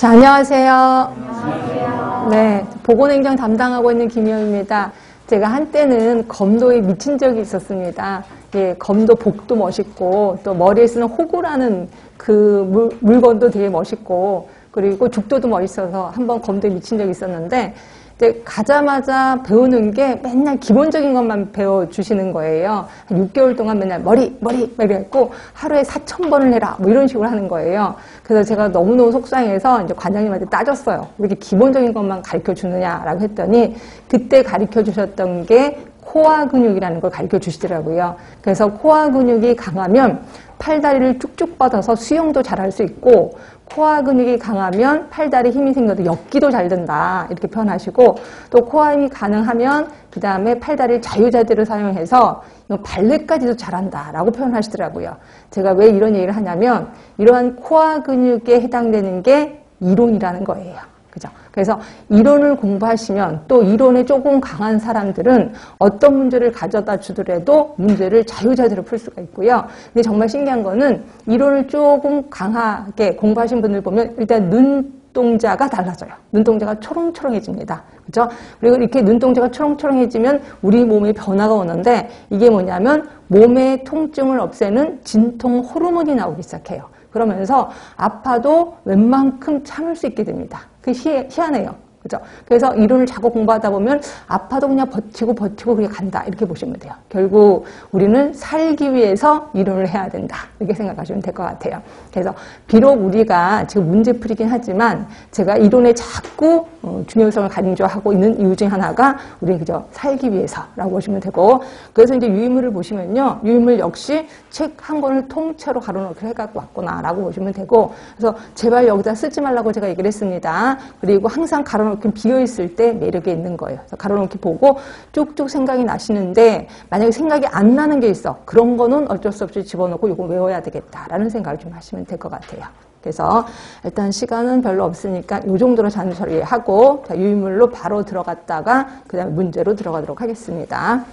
자, 안녕하세요. 안녕하세요. 네, 보건행정 담당하고 있는 김희영입니다. 제가 한때는 검도에 미친 적이 있었습니다. 예, 검도 복도 멋있고 또 머리에 쓰는 호구라는 그 물건도 되게 멋있고 그리고 죽도도 멋있어서 한번 검도에 미친 적이 있었는데 이제 가자마자 배우는 게 맨날 기본적인 것만 배워주시는 거예요. 한 6개월 동안 맨날 머리 이랬고 하루에 4,000번을 해라 뭐 이런 식으로 하는 거예요. 그래서 제가 너무너무 속상해서 이제 관장님한테 따졌어요. 왜 이렇게 기본적인 것만 가르쳐 주느냐라고 했더니 그때 가르쳐 주셨던 게 코어 근육이라는 걸 가르쳐 주시더라고요. 그래서 코어 근육이 강하면 팔다리를 쭉쭉 뻗어서 수영도 잘할 수 있고 코어 근육이 강하면 팔다리 힘이 생겨도 엮기도 잘 된다 이렇게 표현하시고 또 코어 힘이 가능하면 그 다음에 팔다리를 자유자재로 사용해서 발레까지도 잘한다 라고 표현하시더라고요. 제가 왜 이런 얘기를 하냐면 이러한 코어 근육에 해당되는 게 이론이라는 거예요. 그죠? 그래서 이론을 공부하시면 또 이론에 조금 강한 사람들은 어떤 문제를 가져다 주더라도 문제를 자유자재로 풀 수가 있고요. 근데 정말 신기한 거는 이론을 조금 강하게 공부하신 분들 보면 일단 눈동자가 달라져요. 눈동자가 초롱초롱해집니다. 그죠? 그리고 이렇게 눈동자가 초롱초롱해지면 우리 몸에 변화가 오는데 이게 뭐냐면 몸의 통증을 없애는 진통 호르몬이 나오기 시작해요. 그러면서 아파도 웬만큼 참을 수 있게 됩니다. 그게 희한해요. 그죠? 그래서 이론을 자꾸 공부하다 보면 아파도 그냥 버티고 그게 간다. 이렇게 보시면 돼요. 결국 우리는 살기 위해서 이론을 해야 된다. 이렇게 생각하시면 될 것 같아요. 그래서 비록 우리가 지금 문제풀이긴 하지만 제가 이론에 자꾸 중요성을 강조하고 있는 이유 중 하나가 우리 그저 살기 위해서라고 보시면 되고 그래서 이제 유인물을 보시면요. 유인물 역시 책 한 권을 통째로 가로놓기로 해갖고 왔구나라고 보시면 되고 그래서 제발 여기다 쓰지 말라고 제가 얘기를 했습니다. 그리고 항상 가로놓기 비어있을 때 매력이 있는 거예요. 그래서 가로놓기 보고 쭉쭉 생각이 나시는데 만약에 생각이 안 나는 게 있어. 그런 거는 어쩔 수 없이 집어넣고 이거 외워야 되겠다라는 생각을 좀 하시면 될 것 같아요. 그래서 일단 시간은 별로 없으니까 이 정도로 잔처리하고 유인물로 바로 들어갔다가 그 다음에 문제로 들어가도록 하겠습니다.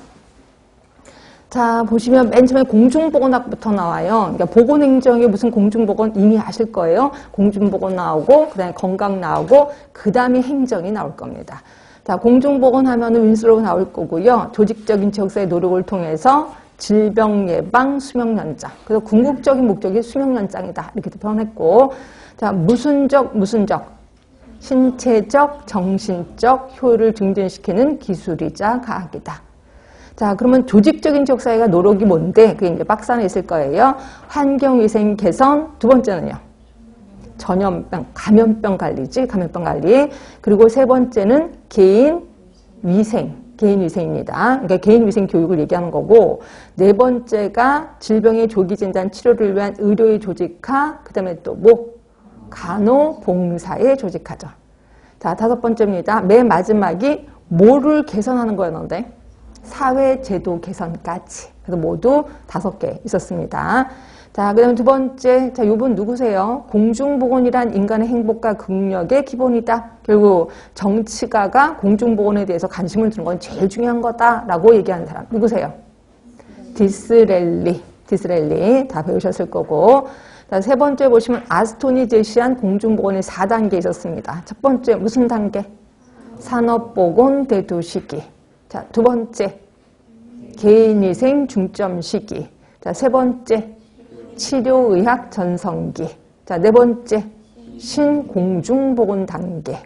자, 보시면 맨 처음에 공중보건학부터 나와요. 그러니까 보건행정이 무슨 공중보건 이미 아실 거예요. 공중보건 나오고, 그 다음에 건강 나오고, 그 다음에 행정이 나올 겁니다. 자, 공중보건 하면은 윈스로가 나올 거고요. 조직적인 지역사회 노력을 통해서 질병 예방, 수명 연장. 그래서 궁극적인 목적이 수명 연장이다. 이렇게 표현했고, 자, 무슨적, 신체적, 정신적 효율을 증진시키는 기술이자 과학이다. 자, 그러면 조직적인 지역사회가 노력이 뭔데? 그게 이제 박스 안에 있을 거예요. 환경위생 개선, 두 번째는요. 전염병, 감염병 관리지, 감염병 관리. 그리고 세 번째는 개인위생입니다. 그러니까 개인위생 교육을 얘기하는 거고, 네 번째가 질병의 조기 진단 치료를 위한 의료의 조직화, 그 다음에 또 뭐? 간호봉사의 조직화죠. 자, 다섯 번째입니다. 맨 마지막이 뭐를 개선하는 거였는데? 사회제도 개선까지. 그래서 모두 5개 있었습니다. 자, 그 다음 두 번째. 자, 요분 누구세요? 공중보건이란 인간의 행복과 긍력의 기본이다. 결국 정치가가 공중보건에 대해서 관심을 두는 건 제일 중요한 거다라고 얘기하는 사람. 누구세요? 디스렐리 다 배우셨을 거고. 자, 세 번째 보시면 아스톤이 제시한 공중보건의 4단계 있었습니다. 첫 번째 무슨 단계? 산업보건 대두시기. 자, 두 번째, 개인위생 중점 시기. 자, 세 번째, 치료의학 전성기. 자, 네 번째, 신공중보건 단계.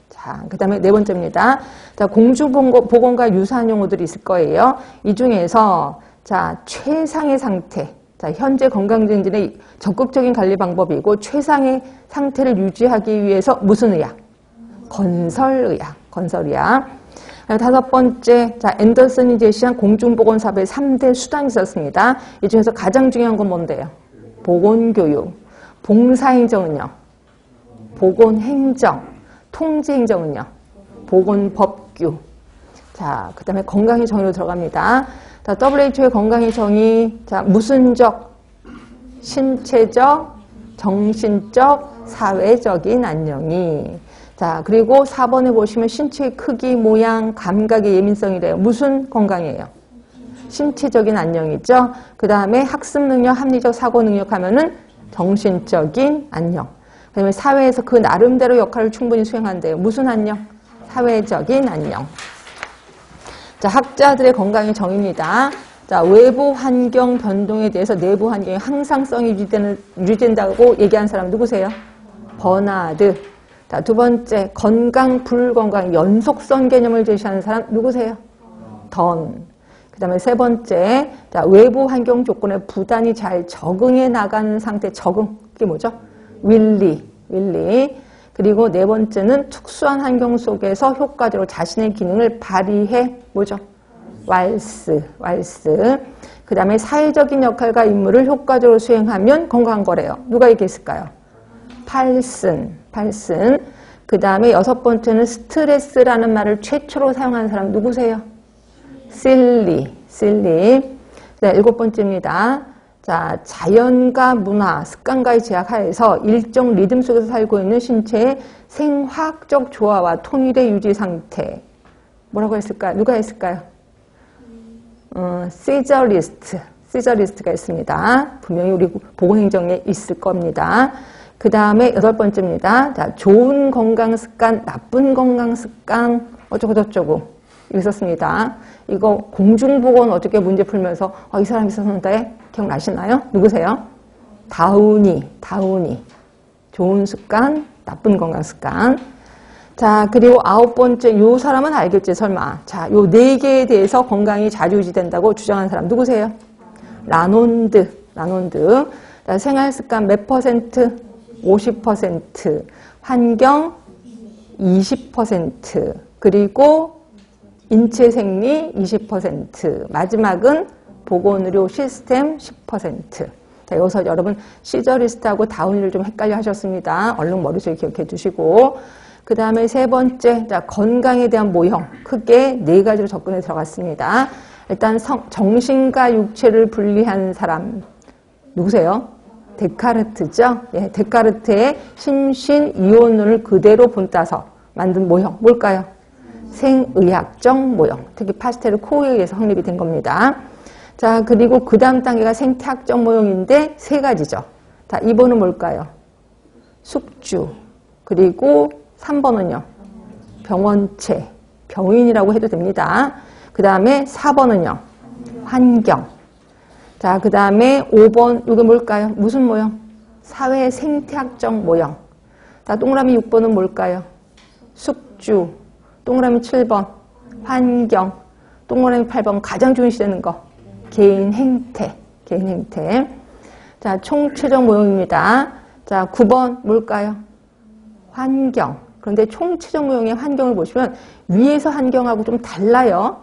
자, 그 다음에 네 번째입니다. 자, 공중보건과 유사한 용어들이 있을 거예요. 이 중에서, 자, 최상의 상태. 자, 현재 건강증진의 적극적인 관리 방법이고, 최상의 상태를 유지하기 위해서 무슨 의학? 건설의학. 다섯 번째, 자, 앤더슨이 제시한 공중보건 사업의 3대 수단이 있었습니다. 이 중에서 가장 중요한 건 뭔데요? 보건교육. 봉사행정은요? 보건행정. 통제행정은요? 보건법규. 자, 그 다음에 건강의 정의로 들어갑니다. 자, WHO의 건강의 정의, 자, 무슨적, 신체적, 정신적, 사회적인 안녕이. 자, 그리고 4번에 보시면 신체의 크기, 모양, 감각의 예민성이래요. 무슨 건강이에요? 신체적인 안녕이죠. 그 다음에 학습 능력, 합리적 사고 능력 하면은 정신적인 안녕. 그다음에 사회에서 그 나름대로 역할을 충분히 수행한대요. 무슨 안녕? 사회적인 안녕. 자, 학자들의 건강의 정의입니다. 자, 외부 환경 변동에 대해서 내부 환경의 항상성이 유지된다고 얘기한 사람 누구세요? 버나드. 자, 두 번째, 건강, 불건강, 연속성 개념을 제시하는 사람 누구세요? 던. 그 다음에 세 번째, 자, 외부 환경 조건에 부단히 잘 적응해 나가는 상태, 적응. 그게 뭐죠? 윌리. 그리고 네 번째는 특수한 환경 속에서 효과적으로 자신의 기능을 발휘해, 뭐죠? 왈스. 그 다음에 사회적인 역할과 임무를 효과적으로 수행하면 건강한 거래요. 누가 얘기했을까요? 팔슨. 그 다음에 여섯 번째는 스트레스라는 말을 최초로 사용한 사람 누구세요? 실리. 네, 일곱 번째입니다. 자, 자연과 문화, 습관과의 제약 하에서 일정 리듬 속에서 살고 있는 신체의 생화학적 조화와 통일의 유지 상태. 뭐라고 했을까요? 누가 했을까요? 시저리스트가 있습니다. 분명히 우리 보건행정에 있을 겁니다. 그 다음에 여덟 번째입니다. 자, 좋은 건강 습관, 나쁜 건강 습관, 어쩌고저쩌고 있었습니다. 이거 공중보건 어떻게 문제 풀면서 이 사람이 있었는데 기억나시나요? 누구세요? 다우니. 좋은 습관, 나쁜 건강 습관. 자, 그리고 아홉 번째, 요 사람은 알겠지, 설마. 자, 요 네 개에 대해서 건강이 자주 유지된다고 주장하는 사람 누구세요? 라논드. 자, 생활 습관 몇 퍼센트? 50%. 환경 20%. 그리고 인체 생리 20%. 마지막은 보건의료 시스템 10%. 자, 여기서 여러분 시저리스트하고 다운리를 좀 헷갈려 하셨습니다. 얼른 머릿속에 기억해 두시고. 그 다음에 세 번째, 자, 건강에 대한 모형. 크게 네 가지로 접근해 들어갔습니다. 일단 정신과 육체를 분리한 사람. 누구세요? 데카르트죠? 예, 데카르트의 심신이론을 그대로 본따서 만든 모형. 뭘까요? 생의학적 모형. 특히 파스텔 코어에 의해서 확립이 된 겁니다. 자, 그리고 그 다음 단계가 생태학적 모형인데 세 가지죠. 자, 2번은 뭘까요? 숙주. 그리고 3번은요. 병원체. 병인이라고 해도 됩니다. 그 다음에 4번은요. 환경. 자, 그 다음에 5번, 이게 뭘까요? 무슨 모형? 사회 생태학적 모형. 자, 동그라미 6번은 뭘까요? 숙주. 동그라미 7번, 환경. 동그라미 8번, 가장 중요시되는 거. 개인 행태. 자, 총체적 모형입니다. 자, 9번, 뭘까요? 환경. 그런데 총체적 모형의 환경을 보시면 위에서 환경하고 좀 달라요.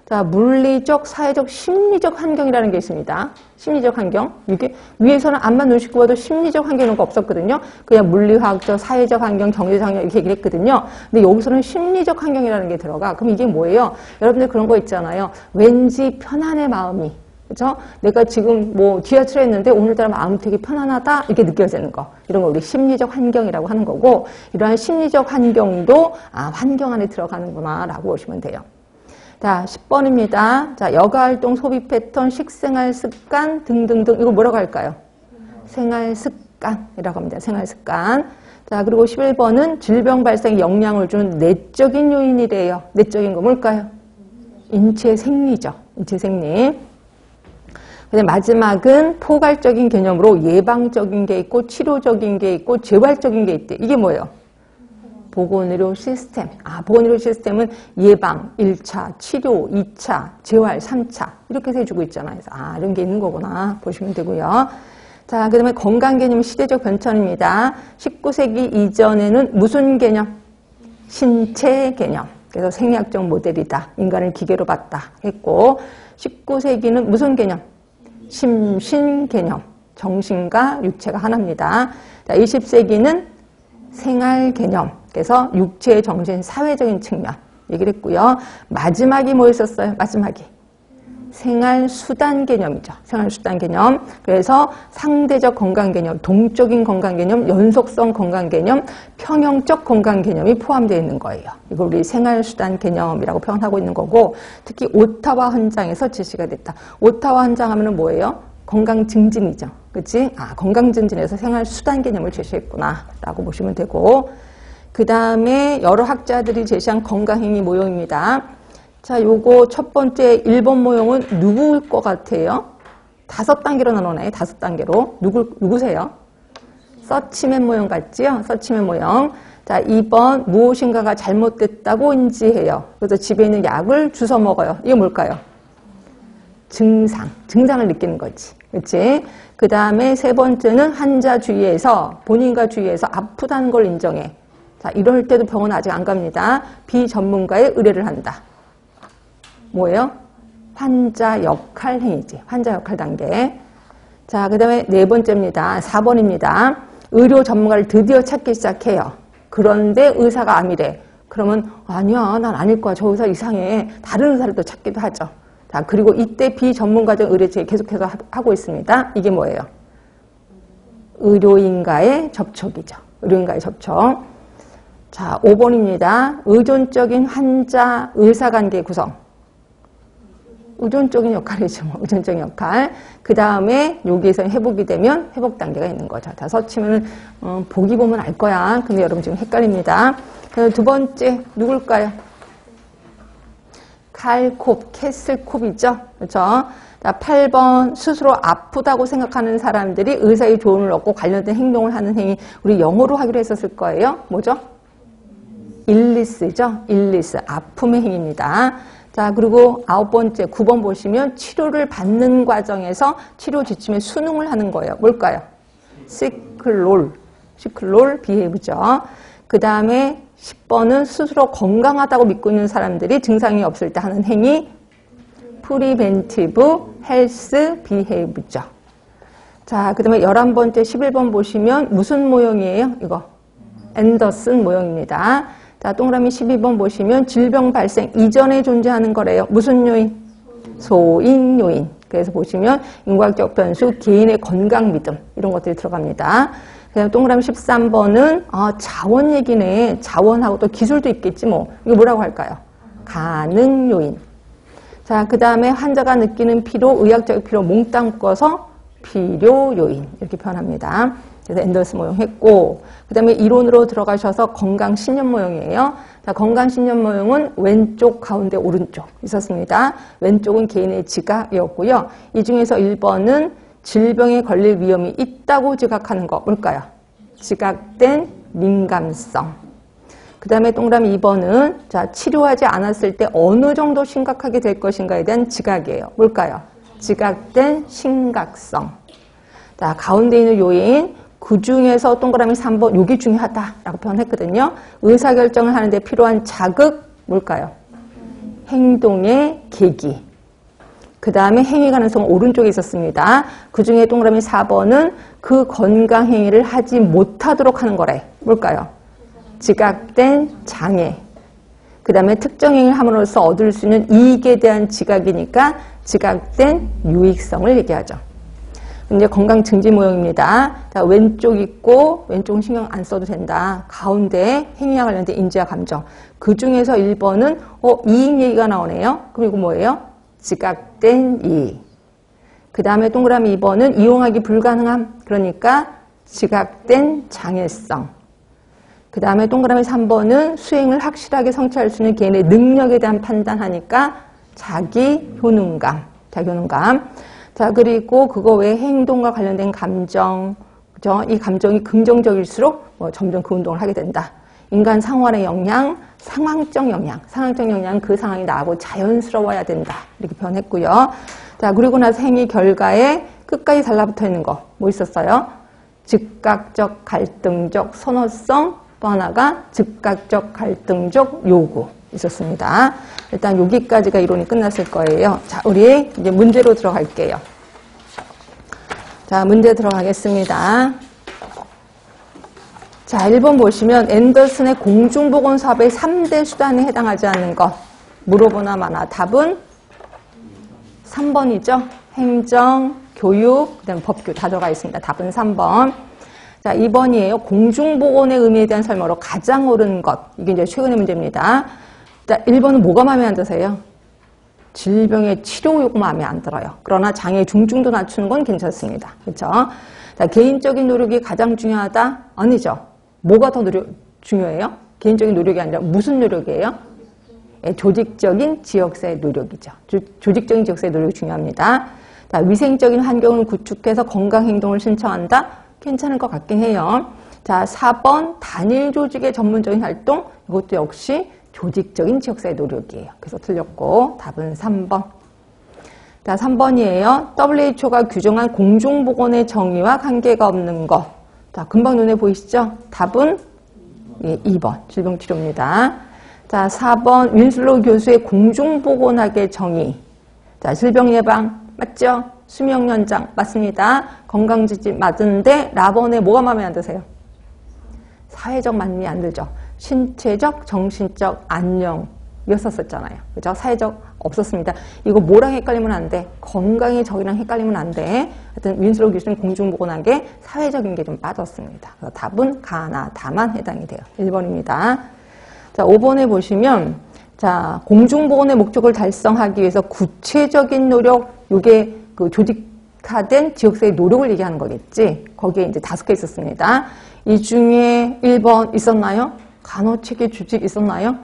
자, 물리적, 사회적, 심리적 환경이라는 게 있습니다. 심리적 환경. 이게 위에서는 앞만 눈 씻고 봐도 심리적 환경은 없었거든요. 그냥 물리화학적, 사회적 환경, 경제적 환경 이렇게 얘기를 했거든요. 근데 여기서는 심리적 환경이라는 게 들어가. 그럼 이게 뭐예요? 여러분들 그런 거 있잖아요. 왠지 편안해 마음이. 그죠? 내가 지금 뭐 지하철에 있는데 오늘따라 마음이 되게 편안하다 이렇게 느껴지는 거. 이런 거 우리 심리적 환경이라고 하는 거고 이러한 심리적 환경도 환경 안에 들어가는구나 라고 보시면 돼요. 자, 10번입니다. 자, 여가활동, 소비 패턴, 식생활 습관 등등등. 이거 뭐라고 할까요? 생활 습관이라고 합니다. 생활 습관. 자, 그리고 11번은 질병 발생에 영향을 주는 내적인 요인이래요. 내적인 거 뭘까요? 인체 생리죠. 인체 생리. 근데 마지막은 포괄적인 개념으로 예방적인 게 있고 치료적인 게 있고 재활적인 게 있대. 이게 뭐예요? 보건의료 시스템. 보건의료 시스템은 예방 1차, 치료 2차, 재활 3차 이렇게 해주고 있잖아요. 그래서 이런 게 있는 거구나 보시면 되고요. 자, 그 다음에 건강 개념 시대적 변천입니다. 19세기 이전에는 무슨 개념? 신체 개념. 그래서 생리학적 모델이다. 인간을 기계로 봤다 했고 19세기는 무슨 개념? 심신 개념. 정신과 육체가 하나입니다. 자, 20세기는 생활 개념. 그래서 육체, 정신, 사회적인 측면 얘기를 했고요. 마지막이 뭐였었어요? 마지막이 생활수단 개념이죠. 생활수단 개념. 그래서 상대적 건강 개념, 동적인 건강 개념, 연속성 건강 개념, 평형적 건강 개념이 포함되어 있는 거예요. 이걸 우리 생활수단 개념이라고 표현하고 있는 거고 특히 오타와 헌장에서 제시가 됐다. 오타와 헌장 하면은 뭐예요? 건강 증진이죠. 그치? 아, 건강 증진에서 생활 수단 개념을 제시했구나. 라고 보시면 되고. 그 다음에 여러 학자들이 제시한 건강행위 모형입니다. 자, 요거 첫 번째 1번 모형은 누구일 것 같아요? 5단계로 나누네. 5단계로. 누구세요? 서치맨 모형 같지요? 서치맨 모형. 자, 2번 무엇인가가 잘못됐다고 인지해요. 그래서 집에 있는 약을 주워 먹어요. 이게 뭘까요? 증상을 느끼는 거지. 그렇지? 그 다음에 세 번째는 환자 주위에서, 본인과 주위에서 아프다는 걸 인정해. 자, 이럴 때도 병원 아직 안 갑니다. 비전문가의 의뢰를 한다. 뭐예요? 환자 역할 행위지. 환자 역할 단계. 자, 그 다음에 네 번째입니다. 4번입니다. 의료 전문가를 드디어 찾기 시작해요. 그런데 의사가 암이래. 그러면 아니야, 난 아닐 거야. 저 의사 이상해. 다른 의사를 또 찾기도 하죠. 자, 그리고 이때 비전문가적 의뢰체 계속해서 하고 있습니다. 이게 뭐예요? 의료인과의 접촉이죠. 의료인과의 접촉. 자, 5번입니다. 의존적인 환자 의사 관계 구성. 의존적인 역할이죠. 의존적인 역할. 그 다음에 여기에서 회복이 되면 회복 단계가 있는 거죠. 다 서치면 보기 보면 알 거야. 근데 여러분 지금 헷갈립니다. 두 번째 누굴까요? 칼콥, 캐슬콥이죠. 그렇죠? 자, 8번 스스로 아프다고 생각하는 사람들이 의사의 조언을 얻고 관련된 행동을 하는 행위. 우리 영어로 하기로 했었을 거예요. 뭐죠? 일리스죠. 일리스. 아픔의 행위입니다. 자, 그리고 9번째 9번 보시면 치료를 받는 과정에서 치료 지침에 순응을 하는 거예요. 뭘까요? 시클롤 비헤이브죠. 그 다음에 10번은 스스로 건강하다고 믿고 있는 사람들이 증상이 없을 때 하는 행위 프리벤티브 헬스 비헤이브죠. 자, 그 다음에 11번째 11번 보시면 무슨 모형이에요? 이거 앤더슨 모형입니다. 자, 동그라미 12번 보시면 질병 발생 이전에 존재하는 거래요. 무슨 요인? 소인 요인. 그래서 보시면 인과적 변수, 개인의 건강 믿음 이런 것들이 들어갑니다. 그다음 동그라미 13번은 자원 얘기네. 자원하고 또 기술도 있겠지 뭐. 이거 뭐라고 할까요? 가능 요인. 자, 그 다음에 환자가 느끼는 피로, 의학적 피로 몽땅 묶어서 필요 요인 이렇게 표현합니다. 그래서 앤더슨 모형 했고, 그 다음에 이론으로 들어가셔서 건강 신념 모형이에요. 자, 건강 신념 모형은 왼쪽, 가운데, 오른쪽 있었습니다. 왼쪽은 개인의 지각이었고요. 이 중에서 1번은 질병에 걸릴 위험이 있다고 지각하는 거 뭘까요? 지각된 민감성. 그 다음에 동그라미 2번은 자, 치료하지 않았을 때 어느 정도 심각하게 될 것인가에 대한 지각이에요. 뭘까요? 지각된 심각성. 자, 가운데 있는 요인 그 중에서 동그라미 3번 요게 중요하다라고 표현했거든요. 의사결정을 하는데 필요한 자극 뭘까요? 행동의 계기. 그 다음에 행위 가능성은 오른쪽에 있었습니다. 그 중에 동그라미 4번은 그 건강 행위를 하지 못하도록 하는 거래. 뭘까요? 지각된 장애. 그 다음에 특정 행위를 함으로써 얻을 수 있는 이익에 대한 지각이니까 지각된 유익성을 얘기하죠. 이제 건강 증진 모형입니다. 자, 왼쪽 있고 왼쪽은 신경 안 써도 된다. 가운데 행위와 관련된 인지와 감정. 그 중에서 1번은 이익 얘기가 나오네요. 그럼 이거 뭐예요? 지각된 이익. 그 다음에 동그라미 2번은 이용하기 불가능함. 그러니까 지각된 장애성. 그 다음에 동그라미 3번은 수행을 확실하게 성취할 수 있는 개인의 능력에 대한 판단하니까 자기 효능감. 자, 그리고 그거 외에 행동과 관련된 감정, 그죠? 이 감정이 긍정적일수록 점점 그 운동을 하게 된다. 인간 상환의 영향, 상황적 영향, 그 상황이 나하고 자연스러워야 된다. 이렇게 표현했고요. 자, 그리고 나서 행위 결과에 끝까지 달라붙어 있는 거, 뭐 있었어요? 즉각적, 갈등적, 선호성, 또 하나가 즉각적, 갈등적 요구 있었습니다. 일단 여기까지가 이론이 끝났을 거예요. 자, 우리 이제 문제로 들어갈게요. 자, 문제 들어가겠습니다. 자, 1번 보시면 앤더슨의 공중보건 사업의 3대 수단에 해당하지 않는 것 물어보나 마나 답은 3번이죠. 행정, 교육, 그다음에 법규 다 들어가 있습니다. 답은 3번. 자, 2번이에요. 공중보건의 의미에 대한 설명으로 가장 옳은 것. 이게 이제 최근의 문제입니다. 자, 1번은 뭐가 마음에 안 드세요? 질병의 치료 요구 마음에 안 들어요. 그러나 장애 중증도 낮추는 건 괜찮습니다. 그렇죠? 자, 개인적인 노력이 가장 중요하다? 아니죠. 뭐가 더 중요해요? 개인적인 노력이 아니라 무슨 노력이에요? 예, 조직적인 지역사회 노력이죠. 조직적인 지역사회 노력이 중요합니다. 자, 위생적인 환경을 구축해서 건강행동을 신청한다? 괜찮을 것 같긴 해요. 자, 4번 단일 조직의 전문적인 활동, 이것도 역시 조직적인 지역사회 노력이에요. 그래서 틀렸고 답은 3번. 자, 3번이에요. WHO가 규정한 공중보건의 정의와 관계가 없는 것. 자, 금방 눈에 보이시죠? 답은 예, 2번 질병치료입니다. 자, 4번 윈슬로우 교수의 공중보건학의 정의. 자, 질병예방 맞죠? 수명연장 맞습니다. 건강지지 맞은데 라번에 뭐가 마음에 안 드세요? 사회적 마음에 안 들죠. 신체적, 정신적 안녕이었었잖아요. 그죠? 사회적 없었습니다. 이거 뭐랑 헷갈리면 안 돼? 건강의 적이랑 헷갈리면 안 돼. 하여튼 윈슬로우 교수는 공중보건학에 사회적인 게 좀 빠졌습니다. 그래서 답은 가나 다만 해당이 돼요. 1번입니다. 자, 5번에 보시면 자, 공중보건의 목적을 달성하기 위해서 구체적인 노력, 요게 그 조직화된 지역사회 노력을 얘기하는 거겠지. 거기에 이제 5개 있었습니다. 이 중에 1번 있었나요? 간호체계 조직 있었나요?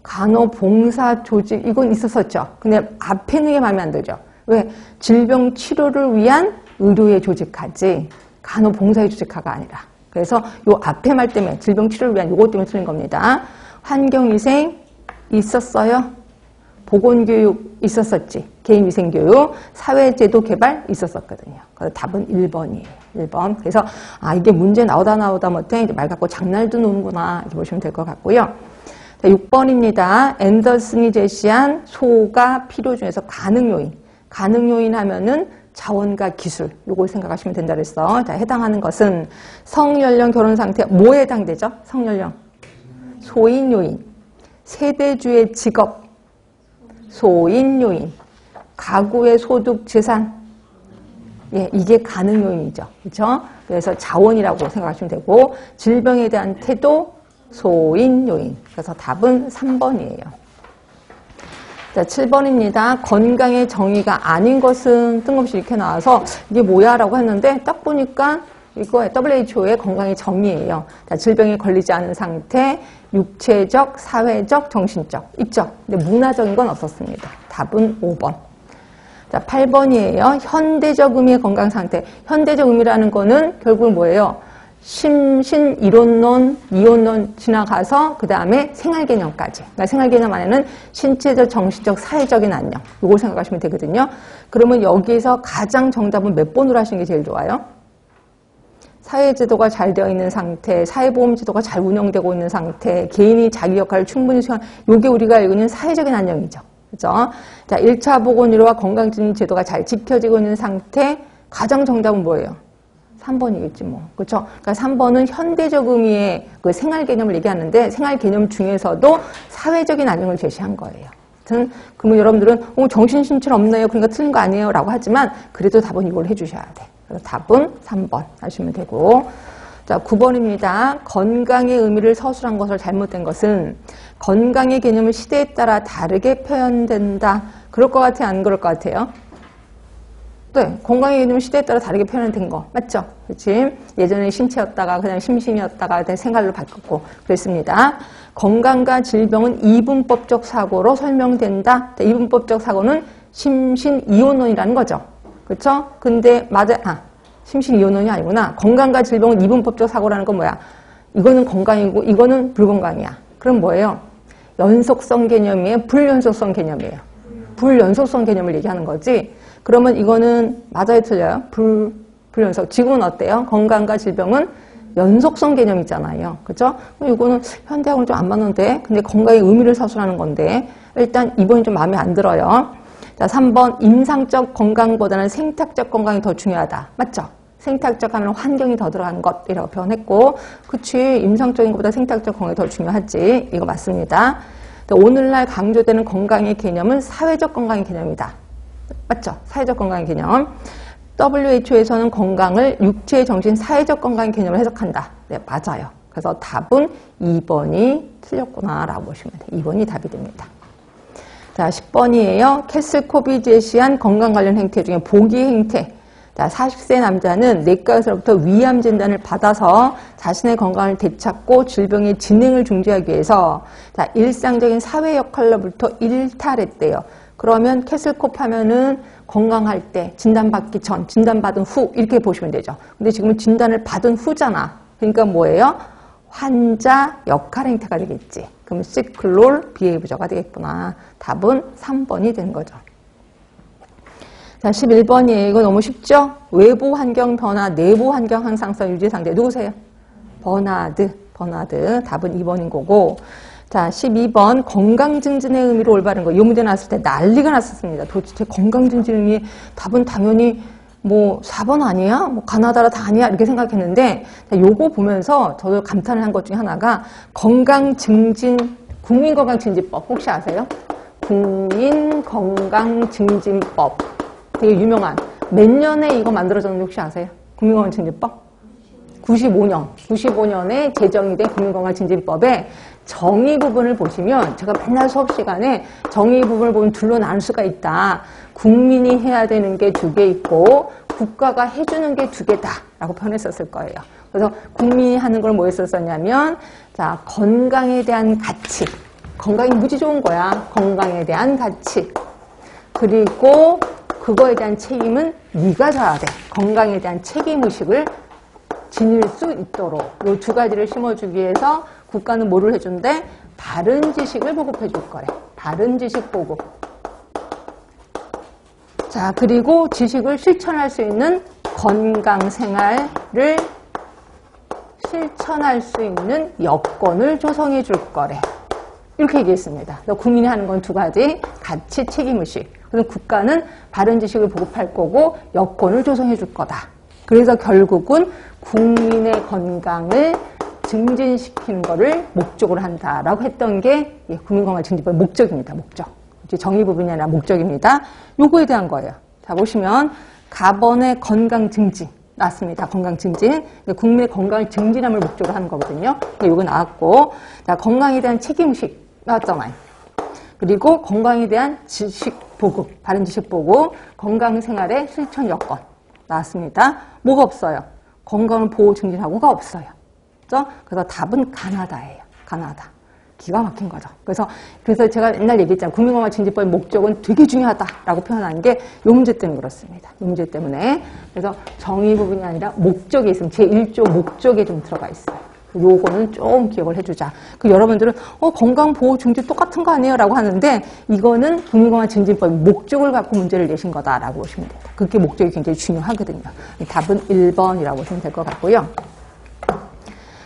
간호봉사 조직 이건 있었었죠. 근데 앞에 있는 게 마음에 안 들죠. 왜? 질병 치료를 위한 의료의 조직화지 간호봉사의 조직화가 아니라. 그래서 요 앞에 말 때문에 질병 치료를 위한 요것 때문에 틀린 겁니다. 환경위생 있었어요. 보건교육 있었었지. 개인위생교육, 사회제도 개발 있었었거든요. 그래서 답은 1번이에요. 1번. 그래서 아 이게 문제 나오다 못해 말 갖고 장난도 노는구나 이렇게 보시면 될 것 같고요. 자, 6번입니다. 앤더슨이 제시한 소가 필요 중에서 가능 요인. 가능 요인 하면은 자원과 기술 요걸 생각하시면 된다 그랬어. 자, 해당하는 것은 성연령 결혼 상태 뭐에 해당되죠? 성연령. 소인 요인. 세대주의 직업. 소인 요인. 가구의 소득 재산. 예, 이게 가능 요인이죠. 그렇죠? 그래서 자원이라고 생각하시면 되고 질병에 대한 태도 소인 요인. 그래서 답은 3번이에요. 자, 7번입니다. 건강의 정의가 아닌 것은 뜬금없이 이렇게 나와서 이게 뭐야? 라고 했는데 딱 보니까 이거 WHO의 건강의 정의예요. 자, 질병에 걸리지 않은 상태, 육체적, 사회적, 정신적 있죠. 근데 문화적인 건 없었습니다. 답은 5번. 자, 8번이에요. 현대적 의미의 건강 상태. 현대적 의미라는 거는 결국은 뭐예요? 심신 이론론, 이론론 지나가서 그 다음에 생활 개념까지. 그러니까 생활 개념 안에는 신체적, 정신적, 사회적인 안녕. 이걸 생각하시면 되거든요. 그러면 여기에서 가장 정답은 몇 번으로 하시는 게 제일 좋아요? 사회제도가 잘 되어 있는 상태, 사회보험제도가 잘 운영되고 있는 상태, 개인이 자기 역할을 충분히 수행하는, 이게 우리가 알고 있는 사회적인 안녕이죠. 그죠? 자, 1차 보건의료와 건강증진 제도가 잘 지켜지고 있는 상태, 가장 정답은 뭐예요? 3번이겠지 뭐. 그렇죠? 그러니까 3번은 현대적 의미의 그 생활 개념을 얘기하는데 생활 개념 중에서도 사회적인 안녕을 제시한 거예요. 그러면 여러분들은 정신신체 없네요. 그러니까 틀린 거 아니에요. 라고 하지만 그래도 답은 이걸 해주셔야 돼. 그래서 답은 3번 하시면 되고. 자, 9번입니다. 건강의 의미를 서술한 것을 잘못된 것은 건강의 개념은 시대에 따라 다르게 표현된다. 그럴 것 같아요? 안 그럴 것 같아요? 네, 건강의 개념은 시대에 따라 다르게 표현된 거 맞죠? 그렇지? 예전에 신체였다가 그냥 심신이었다가 생활로 바뀌었고 그랬습니다. 건강과 질병은 이분법적 사고로 설명된다. 자, 이분법적 사고는 심신이온론이라는 거죠. 그렇죠? 근데 심신이온론이 아니구나. 건강과 질병은 이분법적 사고라는 건 뭐야? 이거는 건강이고 이거는 불건강이야. 그럼 뭐예요? 연속성 개념이에요? 불연속성 개념이에요? 불연속성 개념을 얘기하는 거지. 그러면 이거는 맞아요, 틀려요? 불연속. 지금은 어때요? 건강과 질병은 연속성 개념이잖아요. 그죠? 이거는 현대하고는 좀 안 맞는데, 근데 건강의 의미를 서술하는 건데, 일단 이번이 좀 마음에 안 들어요. 자, 3번. 임상적 건강보다는 생탁적 건강이 더 중요하다. 맞죠? 생탁적 하면 환경이 더 들어간 것이라고 표현했고, 그치. 임상적인 것보다 생탁적 건강이 더 중요하지. 이거 맞습니다. 오늘날 강조되는 건강의 개념은 사회적 건강의 개념이다. 맞죠? 사회적 건강의 개념. WHO에서는 건강을 육체, 정신, 사회적 건강의 개념을 해석한다. 네, 맞아요. 그래서 답은 2번이 틀렸구나 라고 보시면 돼요. 2번이 답이 됩니다. 자, 10번이에요. 캐슬콥이 제시한 건강 관련 행태 중에 보기 행태. 자, 40세 남자는 내과의사로부터 위암 진단을 받아서 자신의 건강을 되찾고 질병의 진행을 중지하기 위해서 자, 일상적인 사회 역할로부터 일탈했대요. 그러면 캐슬콥 하면은 건강할 때, 진단받기 전, 진단받은 후 이렇게 보시면 되죠. 근데 지금은 진단을 받은 후잖아. 그러니까 뭐예요? 환자 역할 행태가 되겠지. 그럼 시클롤 비헤이브저가 되겠구나. 답은 3번이 되는 거죠. 자, 11번이에요. 이거 너무 쉽죠? 외부 환경 변화, 내부 환경 항상성 유지 상대. 누구세요? 버나드. 답은 2번인 거고. 자, 12번 건강 증진의 의미로 올바른 거. 이 문제 나왔을 때 난리가 났었습니다. 도대체 건강 증진 의미 답은 당연히 뭐 4번 아니야? 뭐 가나다라 다 아니야? 이렇게 생각했는데 자, 요거 보면서 저도 감탄을 한 것 중에 하나가 건강 증진 국민건강증진법 혹시 아세요? 국민건강증진법 되게 유명한 몇 년에 이거 만들어졌는지 혹시 아세요? 국민건강증진법? 95년에 제정이 된 국민건강증진법에 정의 부분을 보시면 제가 맨날 수업 시간에 정의 부분을 보면 둘로 나눌 수가 있다. 국민이 해야 되는 게 2개 있고 국가가 해주는 게 2개다 라고 표현했었을 거예요. 그래서 국민이 하는 걸 뭐 했었냐면 자, 건강에 대한 가치. 건강이 무지 좋은 거야. 건강에 대한 가치. 그리고 그거에 대한 책임은 네가 져야 돼. 건강에 대한 책임의식을 지닐 수 있도록 이 2가지를 심어주기 위해서 국가는 뭐를 해준대? 바른 지식을 보급해 줄 거래. 바른 지식 보급. 자, 그리고 지식을 실천할 수 있는 건강 생활을 실천할 수 있는 여건을 조성해 줄 거래. 이렇게 얘기했습니다. 국민이 하는 건 2가지. 가치, 책임의식. 그럼 국가는 바른 지식을 보급할 거고 여건을 조성해 줄 거다. 그래서 결국은 국민의 건강을 증진시키는 것을 목적으로 한다라고 했던 게 국민건강증진법의 목적입니다. 목적. 이제 정의 부분이 아니라 목적입니다. 요거에 대한 거예요. 자, 보시면 가번의 건강증진 나왔습니다. 건강증진. 국민의 건강을 증진함을 목적으로 하는 거거든요. 요거 나왔고, 자, 건강에 대한 책임의식 나왔잖아요. 그리고 건강에 대한 지식 보급, 바른 지식 보급, 건강생활의 실천 여건 나왔습니다. 뭐가 없어요? 건강을 보호 증진하고가 없어요. 그렇죠? 그래서 답은 가나다예요. 가나다. 기가 막힌 거죠. 그래서 제가 옛날 얘기했잖아요. 국민건강증진법의 목적은 되게 중요하다라고 표현한 게 이 문제 때문에 그렇습니다. 이 문제 때문에. 그래서 정의 부분이 아니라 목적이 있으면 제1조 목적에 좀 들어가 있어요. 요거는 좀 기억을 해주자. 여러분들은 건강 보호 증진 똑같은 거 아니에요? 라고 하는데 이거는 국민건강증진법의 목적을 갖고 문제를 내신 거다라고 보시면 됩니다. 그게 목적이 굉장히 중요하거든요. 답은 1번이라고 보시면 될 것 같고요.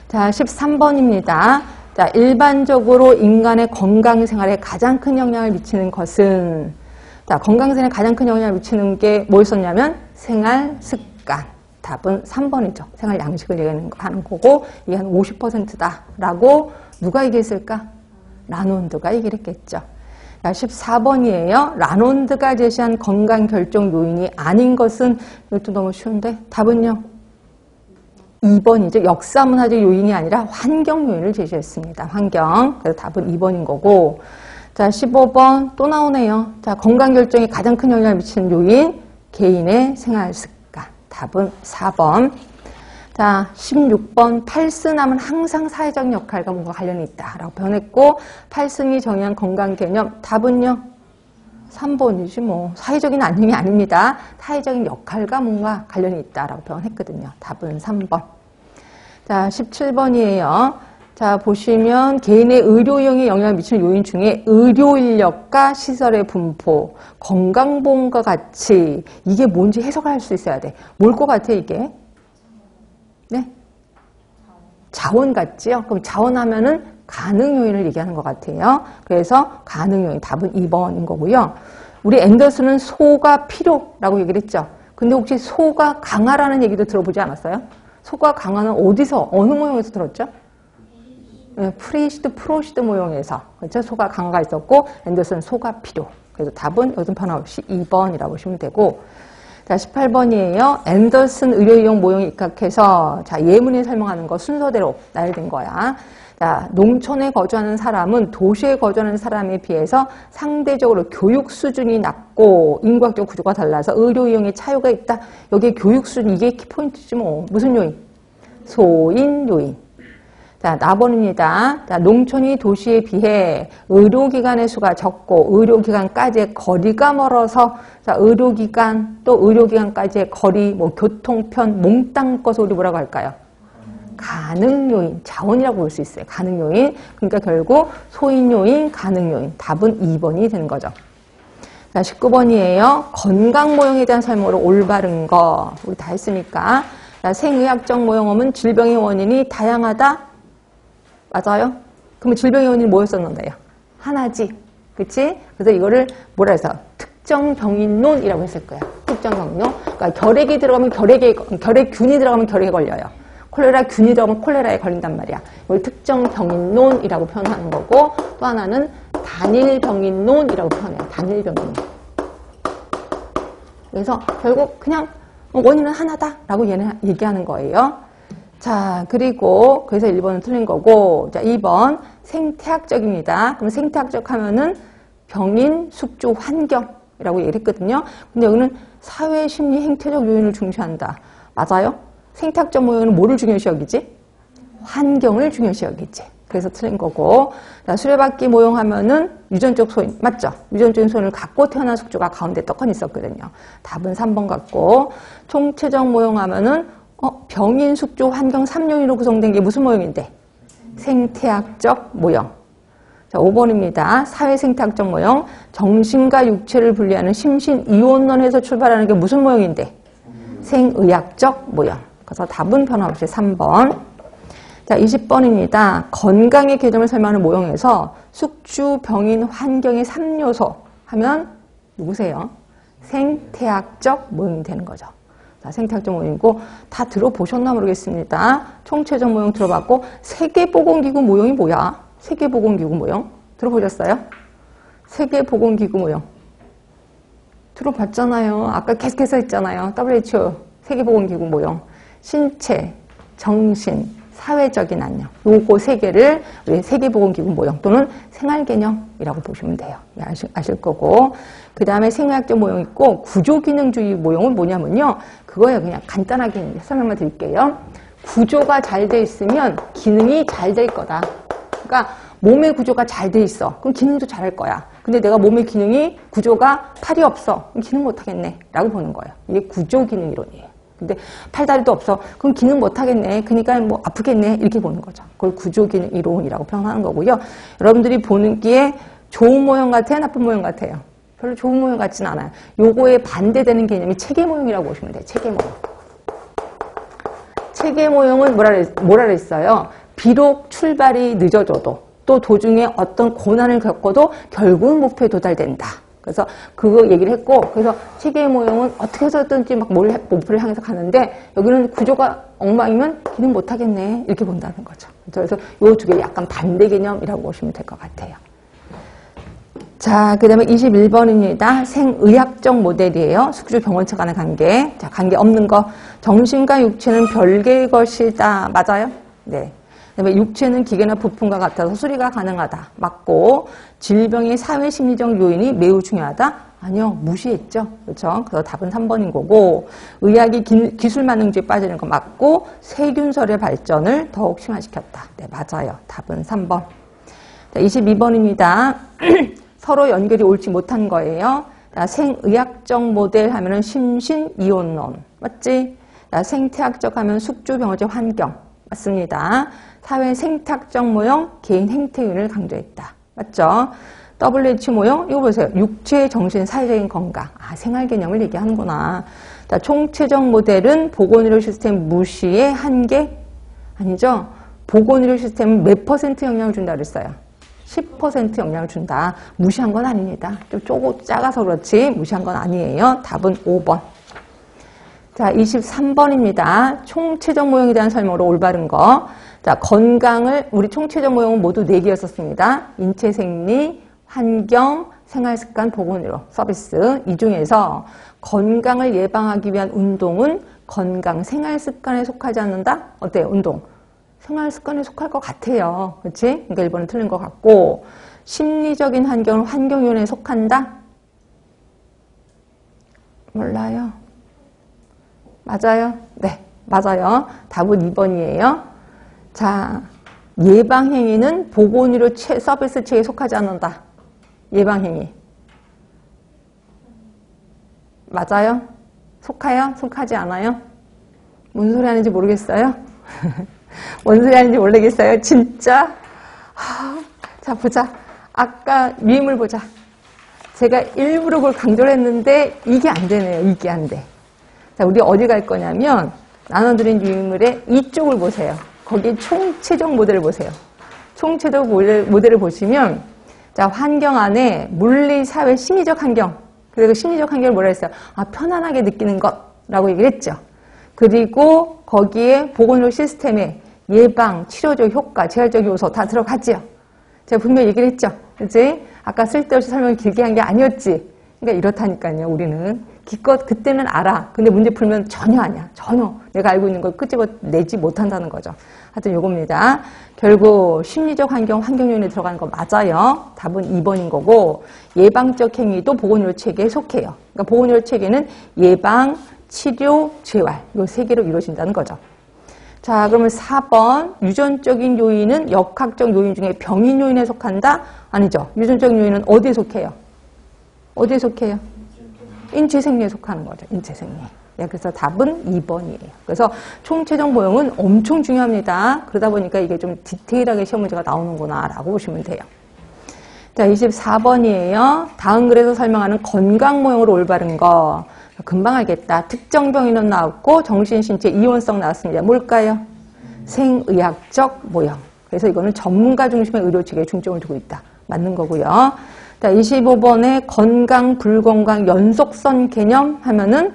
자, 13번입니다. 자, 일반적으로 인간의 건강생활에 가장 큰 영향을 미치는 것은 자, 건강생활에 가장 큰 영향을 미치는 게 뭐였었냐면 생활습관. 답은 3번이죠. 생활 양식을 얘기하는 거고 이게 한 50%다라고 누가 얘기했을까? 라논드가 얘기를 했겠죠. 14번이에요. 라논드가 제시한 건강 결정 요인이 아닌 것은 이것도 너무 쉬운데 답은요. 2번이죠. 역사문화적 요인이 아니라 환경 요인을 제시했습니다. 환경. 그래서 답은 2번인 거고. 자, 15번 또 나오네요. 자, 건강 결정에 가장 큰 영향을 미치는 요인 개인의 생활 습관. 답은 4번. 자, 16번 팔슨함은 항상 사회적 역할과 뭔가 관련이 있다라고 표현했고 팔슨이 정의한 건강 개념 답은요. 3번이지 뭐. 사회적인 안녕이 아닙니다. 사회적인 역할과 뭔가 관련이 있다라고 표현했거든요. 답은 3번. 자, 17번이에요. 자, 보시면 개인의 의료용에 영향을 미치는 요인 중에 의료인력과 시설의 분포, 건강보험과 같이 이게 뭔지 해석을 할 수 있어야 돼. 뭘 것 같아 이게? 네? 자원 같지요? 그럼 자원하면은 가능 요인을 얘기하는 것 같아요. 그래서 가능 요인 답은 2번인 거고요. 우리 앤더슨은 소가 필요라고 얘기를 했죠. 근데 혹시 소가 강하라는 얘기도 들어보지 않았어요? 소가 강하는 어디서 어느 모형에서 들었죠? 네, 프리시드, 프로시드 모형에서 그렇죠? 소가 강화가 있었고 앤더슨 소가 필요. 그래서 답은 여든 변함없이 2번이라고 보시면 되고 자, 18번이에요. 앤더슨 의료이용 모형이 입각해서 자, 예문이 설명하는 거 순서대로 나열된 거야. 자, 농촌에 거주하는 사람은 도시에 거주하는 사람에 비해서 상대적으로 교육 수준이 낮고 인구학적 구조가 달라서 의료이용에 차이가 있다. 여기 교육 수준 이게 키포인트지 뭐. 무슨 요인? 소인 요인. 자, 4번입니다. 자, 농촌이 도시에 비해 의료기관의 수가 적고 의료기관까지의 거리가 멀어서 자, 의료기관 또 의료기관까지의 거리, 뭐 교통편 몽땅 꺼서 우리 뭐라고 할까요? 가능 요인, 자원이라고 볼 수 있어요. 가능 요인. 그러니까 결국 소인 요인, 가능 요인. 답은 2번이 되는 거죠. 자, 19번이에요. 건강 모형에 대한 설명으로 올바른 거. 우리 다 했으니까. 자, 생의학적 모형음은 질병의 원인이 다양하다. 맞아요? 그러면 질병의 원인이 뭐였었는데요? 하나지. 그치? 그래서 이거를 뭐라 해서 특정 병인론이라고 했을 거야. 특정 병인론. 그러니까 결핵이 들어가면 결핵균이 들어가면 결핵에 걸려요. 콜레라균이 들어가면 콜레라에 걸린단 말이야. 이걸 특정 병인론이라고 표현하는 거고 또 하나는 단일 병인론이라고 표현해요. 단일 병인론. 그래서 결국 그냥 원인은 하나다라고 얘는 얘기하는 거예요. 자, 그리고 그래서 1번은 틀린 거고 자, 2번 생태학적입니다. 그럼 생태학적 하면은 병인, 숙주, 환경이라고 얘기를 했거든요. 근데 여기는 사회, 심리, 행태적 요인을 중시한다. 맞아요? 생태학적 모형은 뭐를 중요시 여기지? 환경을 중요시 여기지. 그래서 틀린 거고 자, 수레바퀴 모형 하면은 유전적 소인. 맞죠? 유전적인 소인을 갖고 태어난 숙주가 가운데 떡하니 있었거든요. 답은 3번 같고 총체적 모형 하면은 병인, 숙주, 환경 3요인으로 구성된 게 무슨 모형인데? 생태학적 모형. 자, 5번입니다. 사회생태학적 모형. 정신과 육체를 분리하는 심신이원론에서 출발하는 게 무슨 모형인데? 생의학적 모형. 그래서 답은 변함없이 3번. 자, 20번입니다. 건강의 개념을 설명하는 모형에서 숙주, 병인, 환경의 3요소 하면 누구세요? 생태학적 모형이 되는 거죠. 자, 생태학적 모형이고 다 들어보셨나 모르겠습니다. 총체적 모형 들어봤고 세계보건기구 모형이 뭐야? 세계보건기구 모형 들어보셨어요? 세계보건기구 모형 들어봤잖아요. 아까 계속해서 했잖아요. WHO 세계보건기구 모형 신체, 정신, 사회적인 안녕 요거 세 개를 우리 세계보건기구 모형 또는 생활개념이라고 보시면 돼요. 아실 거고 그 다음에 생의학적 모형 있고 구조기능주의 모형은 뭐냐면요. 그거예요. 그냥 간단하게 설명만 드릴게요. 구조가 잘 돼 있으면 기능이 잘 될 거다. 그러니까 몸의 구조가 잘 돼 있어. 그럼 기능도 잘할 거야. 근데 내가 몸의 기능이 구조가 팔이 없어. 그럼 기능 못하겠네. 라고 보는 거예요. 이게 구조기능이론이에요. 근데 팔다리도 없어. 그럼 기능 못하겠네. 그러니까 뭐 아프겠네. 이렇게 보는 거죠. 그걸 구조기능 이론이라고 표현하는 거고요. 여러분들이 보기에 좋은 모형 같아요? 나쁜 모형 같아요? 별로 좋은 모형 같지는 않아요. 요거에 반대되는 개념이 체계 모형이라고 보시면 돼요. 체계 모형. 체계 모형은 뭐라 그랬어요? 비록 출발이 늦어져도 또 도중에 어떤 고난을 겪어도 결국은 목표에 도달된다. 그래서 그거 얘기를 했고, 그래서 체계 모형은 어떻게 해서든지 막 목표를 향해서 가는데, 여기는 구조가 엉망이면 기능 못하겠네. 이렇게 본다는 거죠. 그래서 요 두 개 약간 반대 개념이라고 보시면 될 것 같아요. 자, 그 다음에 21번입니다. 생의학적 모델이에요. 숙주 병원체 간의 관계. 자, 관계 없는 거. 정신과 육체는 별개의 것이다. 맞아요? 네. 그다음에 육체는 기계나 부품과 같아서 수리가 가능하다. 맞고 질병의 사회심리적 요인이 매우 중요하다. 아니요. 무시했죠. 그렇죠? 그래서 답은 3번인 거고 의학이 기술 만능주의에 빠지는 거 맞고 세균설의 발전을 더욱 심화시켰다. 네, 맞아요. 답은 3번. 자, 22번입니다. 서로 연결이 옳지 못한 거예요. 자, 생의학적 모델 하면은 심신이원론. 맞지? 자, 생태학적 하면 숙주병원체 환경. 맞습니다. 사회 생태학적 모형, 개인 행태윤을 강조했다. 맞죠? WHO 모형, 이거 보세요. 육체, 정신, 사회적인 건강. 아, 생활 개념을 얘기하는구나. 자, 총체적 모델은 보건의료 시스템 무시의 한계? 아니죠? 보건의료 시스템은 몇 % 영향을 준다 그랬어요? 10% 영향을 준다. 무시한 건 아닙니다. 좀 작아서 그렇지 무시한 건 아니에요. 답은 5번. 자, 23번입니다. 총체적 모형에 대한 설명으로 올바른 거. 자, 건강을, 우리 총체적 모형은 모두 4개였었습니다. 인체 생리, 환경, 생활습관, 보건의료, 서비스 이 중에서 건강을 예방하기 위한 운동은 건강 생활습관에 속하지 않는다? 어때요? 운동. 생활습관에 속할 것 같아요. 그렇지? 그러니까 1번은 틀린 것 같고 심리적인 환경은 환경요인에 속한다? 몰라요. 맞아요? 네, 맞아요. 답은 2번이에요. 자, 예방행위는 보건의료 서비스 체계에 속하지 않는다. 예방행위. 맞아요? 속해요? 속하지 않아요? 뭔 소리 하는지 모르겠어요? 뭔 소리 하는지 모르겠어요? 진짜? 자, 보자. 아까 유인물 보자. 제가 일부러 그걸 강조를 했는데 이게 안 되네요. 이게 안 돼. 자, 우리 어디 갈 거냐면 나눠드린 유인물의 이쪽을 보세요. 거기 총체적 모델을 보세요. 총체적 모델을 보시면 자, 환경 안에 물리, 사회, 심리적 환경. 그리고 심리적 환경을 뭐라 했어요? 아, 편안하게 느끼는 것라고 얘기를 했죠. 그리고 거기에 보건의료 시스템에 예방, 치료적 효과, 재활적 요소 다 들어갔죠. 제가 분명히 얘기를 했죠. 그치? 아까 쓸데없이 설명을 길게 한 게 아니었지. 그러니까 이렇다니까요, 우리는. 기껏 그때는 알아. 근데 문제 풀면 전혀 아니야. 전혀. 내가 알고 있는 걸 끄집어내지 못한다는 거죠. 하여튼 요겁니다. 결국 심리적 환경, 환경요인에 들어가는 거 맞아요. 답은 2번인 거고 예방적 행위도 보건의료 체계에 속해요. 그러니까 보건의료 체계는 예방, 치료, 재활 이 세 개로 이루어진다는 거죠. 자, 그러면 4번 유전적인 요인은 역학적 요인 중에 병인 요인에 속한다? 아니죠. 유전적인 요인은 어디에 속해요? 어디에 속해요? 인체생리에 속하는 거죠. 인체생리. 네, 그래서 답은 2번이에요. 그래서 총체적 모형은 엄청 중요합니다. 그러다 보니까 이게 좀 디테일하게 시험 문제가 나오는구나 라고 보시면 돼요. 자, 24번이에요. 다음 글에서 설명하는 건강 모형으로 올바른 거. 금방 알겠다. 특정 병인은 나왔고 정신신체 이원성 나왔습니다. 뭘까요? 생의학적 모형. 그래서 이거는 전문가 중심의 의료체계에 중점을 두고 있다. 맞는 거고요. 자, 25번에 건강, 불건강, 연속선 개념 하면은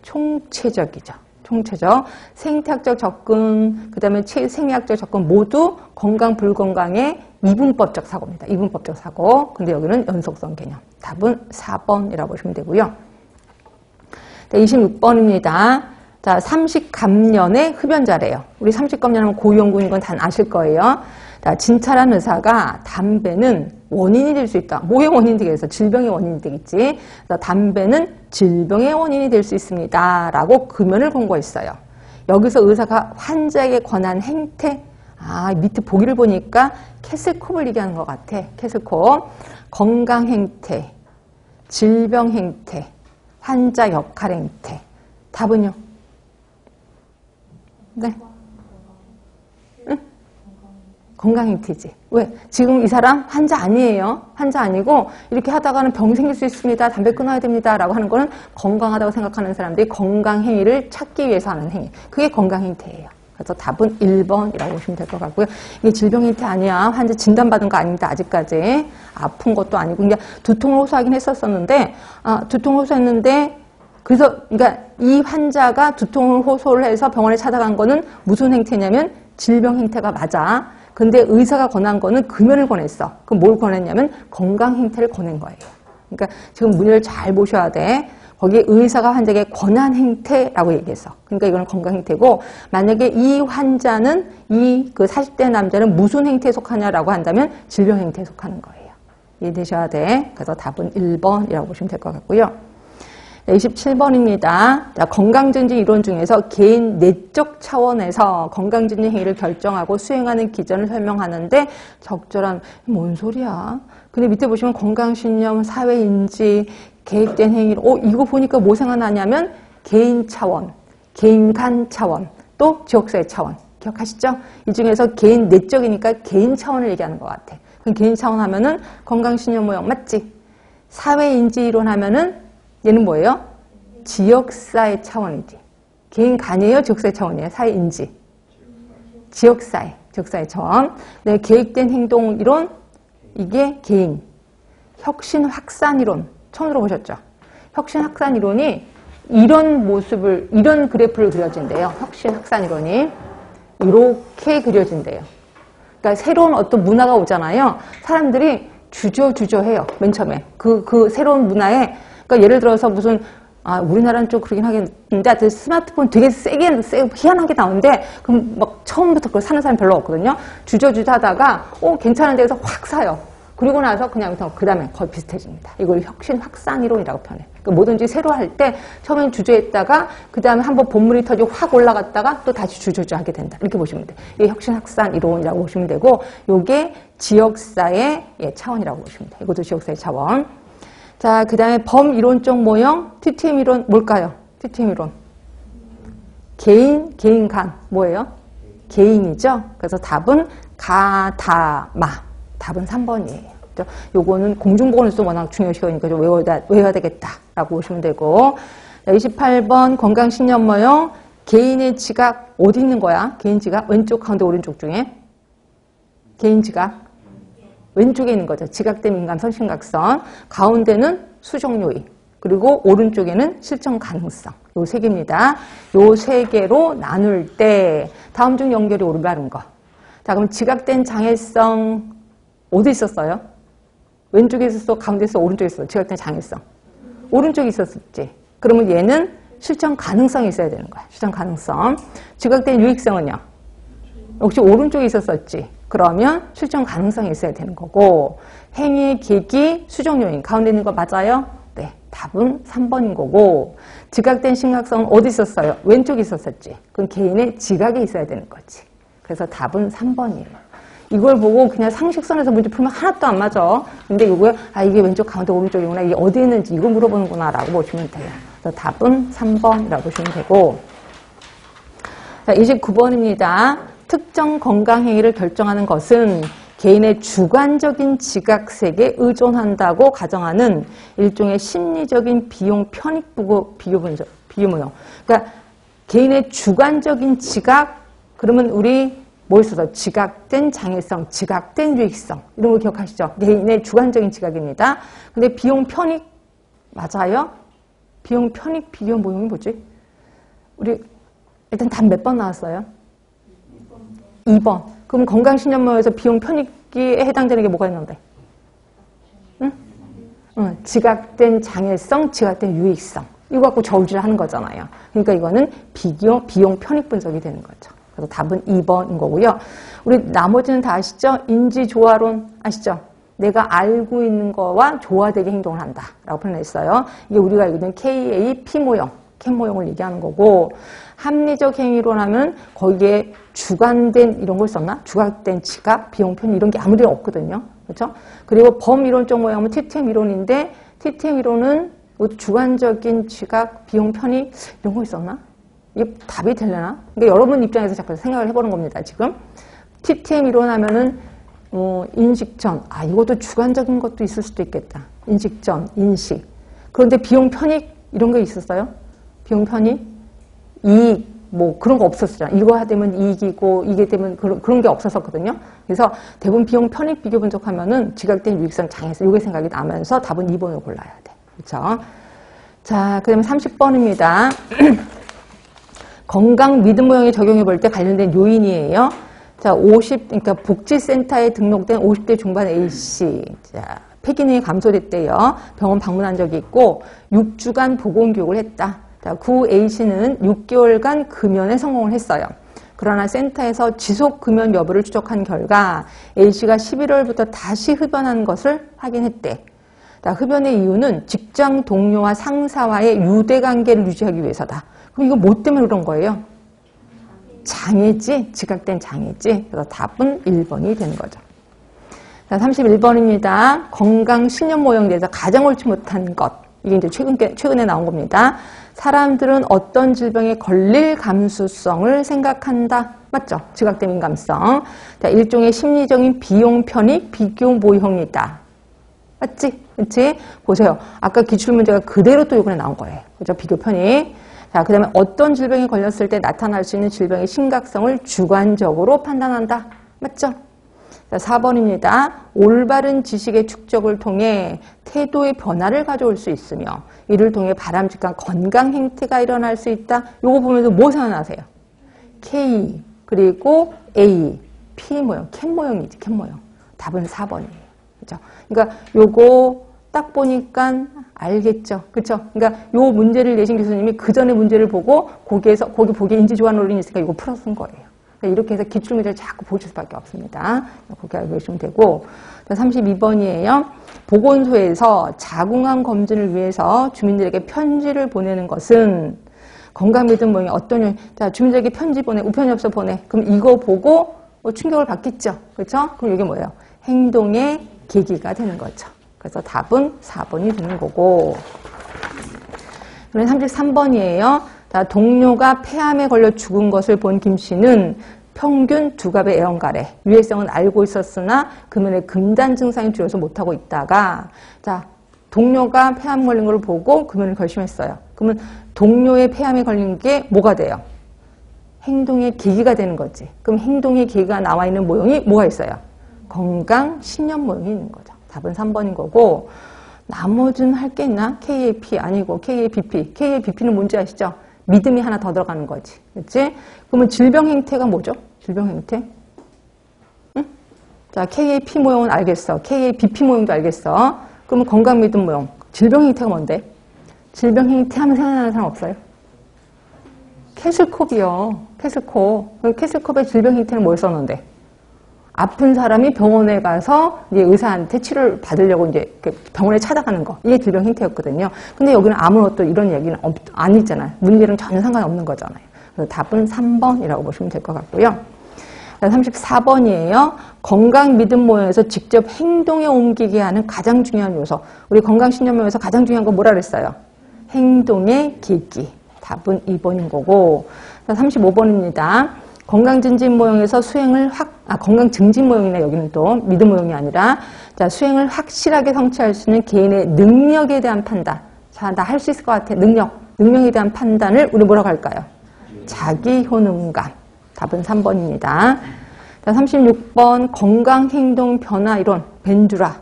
총체적이죠. 총체적. 생태학적 접근, 그 다음에 생리학적 접근 모두 건강, 불건강의 이분법적 사고입니다. 이분법적 사고. 근데 여기는 연속선 개념. 답은 4번이라고 보시면 되고요. 자, 26번입니다. 자, 30감년의 흡연자래요. 우리 30감년 하면 고위험군인 건 다 아실 거예요. 자, 진찰한 의사가 담배는 원인이 될 수 있다. 뭐의 원인이 되겠어? 질병의 원인이 되겠지. 담배는 질병의 원인이 될 수 있습니다. 라고 금연을 권고했어요. 여기서 의사가 환자에게 권한 행태, 밑에 보기를 보니까 캐슬콥을 얘기하는 것 같아. 캐슬콥. 건강 행태, 질병 행태, 환자 역할 행태. 답은요? 네. 응? 건강 행태지. 왜? 지금 이 사람 환자 아니에요. 환자 아니고 이렇게 하다가는 병 생길 수 있습니다. 담배 끊어야 됩니다. 라고 하는 거는 건강하다고 생각하는 사람들이 건강 행위를 찾기 위해서 하는 행위. 그게 건강 행태예요. 그래서 답은 1번이라고 보시면 될 것 같고요. 이게 질병 행태 아니야. 환자 진단받은 거 아닙니다. 아직까지. 아픈 것도 아니고. 그러니까 두통을 호소하긴 했었는데 두통을 호소했는데 그래서 그러니까 이 환자가 두통을 호소를 해서 병원에 찾아간 거는 무슨 행태냐면 질병 행태가 맞아. 근데 의사가 권한 거는 금연을 권했어. 그럼 뭘 권했냐면 건강 행태를 권한 거예요. 그러니까 지금 문제를 잘 보셔야 돼. 거기에 의사가 환자에게 권한 행태라고 얘기했어. 그러니까 이거는 건강 행태고 만약에 이 환자는 그 40대 남자는 무슨 행태에 속하냐라고 한다면 질병 행태에 속하는 거예요. 이해되셔야 돼. 그래서 답은 1번이라고 보시면 될 것 같고요. 27번입니다. 자, 건강증진 이론 중에서 개인 내적 차원에서 건강증진 행위를 결정하고 수행하는 기전을 설명하는데 적절한 뭔 소리야? 근데 밑에 보시면 건강신념, 사회인지, 계획된 행위로 이거 보니까 뭐 생각나냐면 개인 차원, 개인간 차원, 또 지역사회 차원. 기억하시죠? 이 중에서 개인 내적이니까 개인 차원을 얘기하는 것 같아. 그럼 개인 차원 하면은 건강신념 모형 맞지? 사회인지 이론 하면은 얘는 뭐예요? 지역사회 차원이지. 개인 간이에요? 지역사회 차원이에요? 사회인지. 지역사회, 지역사회 차원. 네, 계획된 행동 이론, 이게 개인. 혁신 확산 이론, 처음 들어보셨죠? 혁신 확산 이론이 이런 모습을, 이런 그래프를 그려진대요. 혁신 확산 이론이. 이렇게 그려진대요. 그러니까 새로운 어떤 문화가 오잖아요. 사람들이 주저해요. 맨 처음에. 그 새로운 문화에, 그러니까 예를 들어서 무슨, 우리나라는 좀 그러긴 하겠는데, 스마트폰 되게 희한하게 나오는데, 그럼 막 처음부터 그걸 사는 사람 별로 없거든요. 주저 하다가, 괜찮은 데서 확 사요. 그리고 나서 그냥 그 다음에 거의 비슷해집니다. 이걸 혁신 확산 이론이라고 표현해. 그러니까 뭐든지 새로 할 때 처음엔 주저했다가 그 다음에 한번 본물이 터지고 확 올라갔다가 또 다시 주저하게 된다. 이렇게 보시면 돼요. 이게 혁신 확산 이론이라고 보시면 되고, 요게 지역사의 차원이라고 보시면 돼요. 이것도 지역사의 차원. 자, 그 다음에 범이론적 모형, TTM 이론 뭘까요? TTM 이론. 개인 간. 뭐예요? 개인이죠? 그래서 답은 가다마. 답은 3번이에요. 요거는 공중보건에서 워낙 중요시하니까 좀 외워야 되겠다라고 보시면 되고. 28번 건강신념 모형. 개인의 지각 어디 있는 거야? 개인 지각 왼쪽, 가운데, 오른쪽 중에. 개인 지각 왼쪽에 있는 거죠. 지각대 민감성, 심각성. 가운데는 수정 요인. 그리고 오른쪽에는 실천 가능성. 요 세 개입니다. 요 세 개로 나눌 때 다음 중 연결이 올바른 거. 자, 그럼 지각된 장애성 어디 있었어요? 왼쪽에 있었어? 가운데 있었어? 오른쪽에 있었어? 지각된 장애성. 오른쪽에 있었지. 그러면 얘는 실천 가능성이 있어야 되는 거야. 실천 가능성. 지각된 유익성은요? 역시 오른쪽에 있었었지. 그러면 실천 가능성이 있어야 되는 거고, 행위의 계기, 수정 요인 가운데 있는 거 맞아요? 네. 답은 3번인 거고, 지각된 심각성은 어디 있었어요? 왼쪽에 있었었지. 그럼 개인의 지각에 있어야 되는 거지. 그래서 답은 3번이에요. 이걸 보고 그냥 상식선에서 문제 풀면 하나도 안 맞아. 근데 이거 이게 왼쪽, 가운데, 오른쪽이구나. 이게 어디에 있는지 이거 물어보는구나 라고 보시면 돼요. 그래서 답은 3번이라고 보시면 되고. 자, 29번입니다. 특정 건강행위를 결정하는 것은 개인의 주관적인 지각색에 의존한다고 가정하는 일종의 심리적인 비용 편익 비교 모형. 그러니까 개인의 주관적인 지각, 그러면 우리 뭐 있어서 지각된 장애성, 지각된 유익성 이런 거 기억하시죠? 개인의 주관적인 지각입니다. 근데 비용 편익 맞아요? 비용 편익 비교 모형이 뭐지? 우리 일단 답 몇 번 나왔어요? 2번. 그럼 건강신념모에서 비용 편익에 해당되는 게 뭐가 있는데? 응? 지각된 장애성, 지각된 유익성. 이거 갖고 저울질하는 거잖아요. 그러니까 이거는 비용 편익 분석이 되는 거죠. 그래서 답은 2번인 거고요. 우리 나머지는 다 아시죠? 인지조화론 아시죠? 내가 알고 있는 거와 조화되게 행동을 한다라고 표현했어요. 이게 우리가 알고 있는 KAP 모형, 캔 모형을 얘기하는 거고, 합리적 행위론 하면 거기에 주관된 이런 걸 썼나? 주관된 지각, 비용 편익 이런 게 아무리 없거든요. 그렇죠? 그리고 범이론적 모형은 TTM 이론인데, TTM 이론은 주관적인 지각, 비용 편익 이런 거 있었나? 이게 답이 되려나? 그러니까 여러분 입장에서 자꾸 생각을 해보는 겁니다, 지금. TTM 이론 하면은, 인식전. 이것도 주관적인 것도 있을 수도 있겠다. 인식전, 인식. 그런데 비용 편익, 이런 게 있었어요? 비용 편익? 이익, 그런 거 없었어요. 이거 하되면 이익이고, 이게 되면 그런 게 없었었거든요. 그래서 대부분 비용 편익 비교 분석하면은 지각된 유익성 장애성, 요게 생각이 나면서 답은 2번을 골라야 돼. 그렇죠? 자, 그 다음에 30번입니다. 건강 믿음 모형에 적용해 볼 때 관련된 요인이에요. 자, 그러니까 복지센터에 등록된 50대 중반 A씨. 자, 폐기능이 감소됐대요. 병원 방문한 적이 있고, 6주간 보건교육을 했다. 자, 구 A씨는 6개월간 금연에 성공을 했어요. 그러나 센터에서 지속 금연 여부를 추적한 결과 A씨가 11월부터 다시 흡연한 것을 확인했대. 자, 흡연의 이유는 직장 동료와 상사와의 유대관계를 유지하기 위해서다. 그럼 이거 뭐 때문에 그런 거예요? 장애지? 지각된 장애지? 그래서 답은 1번이 되는 거죠. 자, 31번입니다. 건강 신념 모형에 대해서 가장 옳지 못한 것. 이게 이제 최근에 나온 겁니다. 사람들은 어떤 질병에 걸릴 감수성을 생각한다. 맞죠? 지각된 민감성. 자, 일종의 심리적인 비용 편익, 비교 모형이다. 맞지? 그치? 보세요. 아까 기출문제가 그대로 또 이번에 나온 거예요. 그죠? 비교 편익. 자, 그 다음에 어떤 질병에 걸렸을 때 나타날 수 있는 질병의 심각성을 주관적으로 판단한다. 맞죠? 자, 4번입니다. 올바른 지식의 축적을 통해 태도의 변화를 가져올 수 있으며 이를 통해 바람직한 건강 행태가 일어날 수 있다. 요거 보면서 뭐 생각나세요? K, 그리고 A, P 모형, 캔 모형이지, 캔 모형. 답은 4번이에요. 그죠? 그러니까 요거 딱 보니까 알겠죠? 그쵸? 그러니까 요 문제를 내신 교수님이 그 전에 문제를 보고 거기 보기에 인지 조화 논리는 있으니까 이거 풀어쓴 거예요. 그러니까 이렇게 해서 기출문제를 자꾸 보실 수밖에 없습니다. 그렇게 알고 계시면 되고. 32번이에요. 보건소에서 자궁암 검진을 위해서 주민들에게 편지를 보내는 것은 건강 믿음 모형이 어떤 유 자, 주민들에게 편지 보내, 우편엽서 보내. 그럼 이거 보고 충격을 받겠죠? 그렇죠? 그럼 이게 뭐예요? 행동의 계기가 되는 거죠. 그래서 답은 4번이 되는 거고. 그럼 33번이에요. 자, 동료가 폐암에 걸려 죽은 것을 본 김 씨는 평균 2갑의 애원가래. 유해성은 알고 있었으나 금연의 금단 증상이 두려워서 못하고 있다가 자, 동료가 폐암 걸린 걸 보고 금연을 결심했어요. 그러면 동료의 폐암에 걸린 게 뭐가 돼요? 행동의 계기가 되는 거지. 그럼 행동의 계기가 나와 있는 모형이 뭐가 있어요? 건강 신념 모형이 있는 거죠. 답은 3번인 거고 나머지는 할 게 있나? KAP 아니고 KABP. KABP는 뭔지 아시죠? 믿음이 하나 더 들어가는 거지. 그렇지? 그러면 질병 행태가 뭐죠? 질병 행태? 응? 자, KAP 모형은 알겠어. KABP 모형도 알겠어. 그러면 건강 믿음 모형. 질병 행태가 뭔데? 질병 행태 하면 생각나는 사람 없어요? 캐슬콥이요. 캐슬콥. 캐슬콥의 질병 행태는 뭘 썼는데? 아픈 사람이 병원에 가서 이제 의사한테 치료를 받으려고 이제 병원에 찾아가는 거. 이게 질병 행태였거든요. 근데 여기는 아무것도 이런 얘기는 안 있잖아요. 문제랑 전혀 상관없는 거잖아요. 그래서 답은 3번이라고 보시면 될 것 같고요. 34번이에요. 건강 믿음 모형에서 직접 행동에 옮기게 하는 가장 중요한 요소. 우리 건강 신념 모형에서 가장 중요한 거 뭐라 그랬어요? 행동의 계기. 답은 2번인 거고. 35번입니다. 건강 증진 모형에서 수행을 건강 증진 모형이나 여기는 또 믿음 모형이 아니라 자, 수행을 확실하게 성취할 수 있는 개인의 능력에 대한 판단. 자, 나 할 수 있을 것 같아. 능력에 대한 판단을 우리 뭐라고 할까요? 자기 효능감. 답은 3번입니다. 자, 36번 건강 행동 변화 이론 벤주라.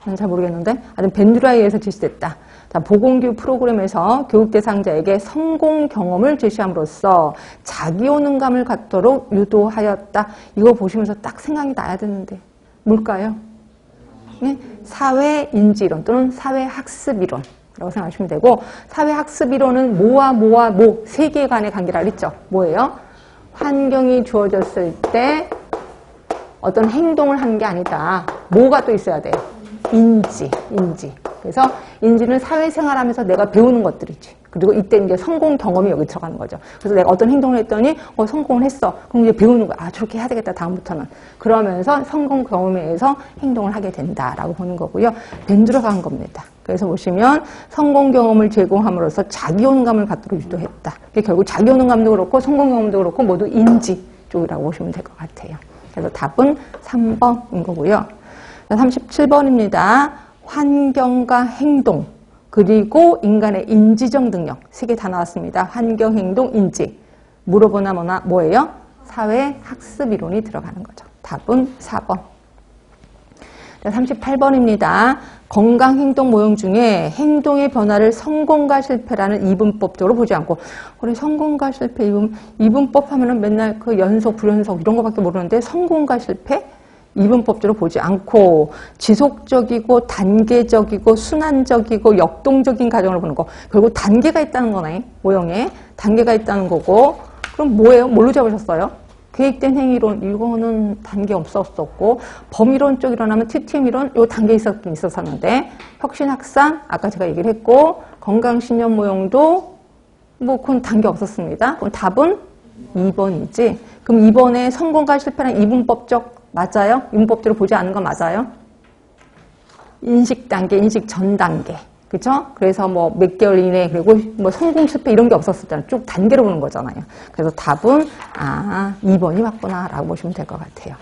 저는 잘 모르겠는데 하여튼 벤주라에 의해서 제시됐다. 자, 보건교육 프로그램에서 교육 대상자에게 성공 경험을 제시함으로써 자기 효능감을 갖도록 유도하였다. 이거 보시면서 딱 생각이 나야 되는데 뭘까요? 네? 사회인지이론 또는 사회학습이론이라고 생각하시면 되고 사회학습이론은 뭐와 뭐 세 개 간의 관계라 그랬죠. 뭐예요? 환경이 주어졌을 때 어떤 행동을 하는 게 아니다. 뭐가 또 있어야 돼요? 인지. 그래서 인지는 사회생활하면서 내가 배우는 것들이지. 그리고 이때 이제 성공 경험이 여기 들어가는 거죠. 그래서 내가 어떤 행동을 했더니 성공을 했어. 그럼 이제 배우는 거야. 아, 저렇게 해야 되겠다. 다음부터는. 그러면서 성공 경험에 의해서 행동을 하게 된다라고 보는 거고요. 벤주라가 한 겁니다. 그래서 보시면 성공 경험을 제공함으로써 자기 효능감을 갖도록 유도했다. 결국 자기 효능감도 그렇고 성공 경험도 그렇고 모두 인지 쪽이라고 보시면 될 것 같아요. 그래서 답은 3번인 거고요. 37번입니다. 환경과 행동 그리고 인간의 인지적 능력 세 개 다 나왔습니다. 환경, 행동, 인지 물어보나 뭐예요? 사회학습이론이 들어가는 거죠. 답은 4번. 38번입니다. 건강행동 모형 중에 행동의 변화를 성공과 실패라는 이분법적으로 보지 않고 우리 성공과 실패 이분법 하면은 맨날 그 연속, 불연속 이런 거밖에 모르는데 성공과 실패? 이분법적으로 보지 않고 지속적이고 단계적이고 순환적이고 역동적인 과정을 보는 거. 결국 단계가 있다는 거네. 모형에. 단계가 있다는 거고. 그럼 뭐예요? 뭘로 잡으셨어요? 계획된 행위론. 이거는 단계 없었었고 범위론 쪽 일어나면 TTM이론 요 단계 있었긴 있었었는데 혁신학상 아까 제가 얘기를 했고 건강신념 모형도 그건 단계 없었습니다. 그럼 답은 2번이지. 그럼 2번에 성공과 실패는 이분법적 맞아요? 이분법대로 보지 않은 거 맞아요? 인식 단계, 인식 전 단계. 그쵸? 그래서 몇 개월 이내, 그리고 성공, 실패 이런 게 없었었잖아요. 쭉 단계로 보는 거잖아요. 그래서 답은, 2번이 맞구나, 라고 보시면 될 것 같아요.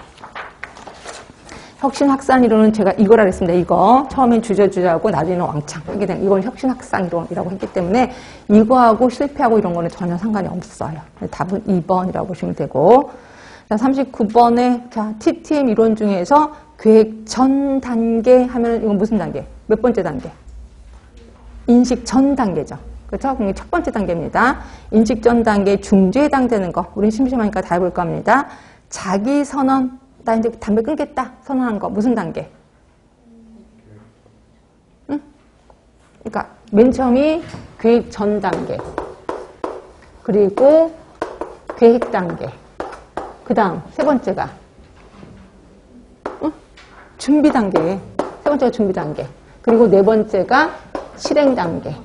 혁신확산이론은 제가 이거라 그랬습니다. 이거. 처음엔 주저하고 나중에는 왕창 하게 된, 이건 혁신확산이론이라고 했기 때문에 이거하고 실패하고 이런 거는 전혀 상관이 없어요. 답은 2번이라고 보시면 되고. 자, 39번에, TTM 이론 중에서 계획 전 단계 하면 이건 무슨 단계? 몇 번째 단계? 인식 전 단계죠. 그렇죠? 그게 첫 번째 단계입니다. 인식 전 단계 중주에 해당되는 거. 우린 심심하니까 다 해볼 겁니다. 자기 선언. 나 이제 담배 끊겠다. 선언한 거. 무슨 단계? 그러니까 맨 처음이 계획 전 단계, 그리고 계획 단계, 그 다음 세 번째가 준비 단계, 세 번째가 준비 단계, 그리고 네 번째가 실행 단계,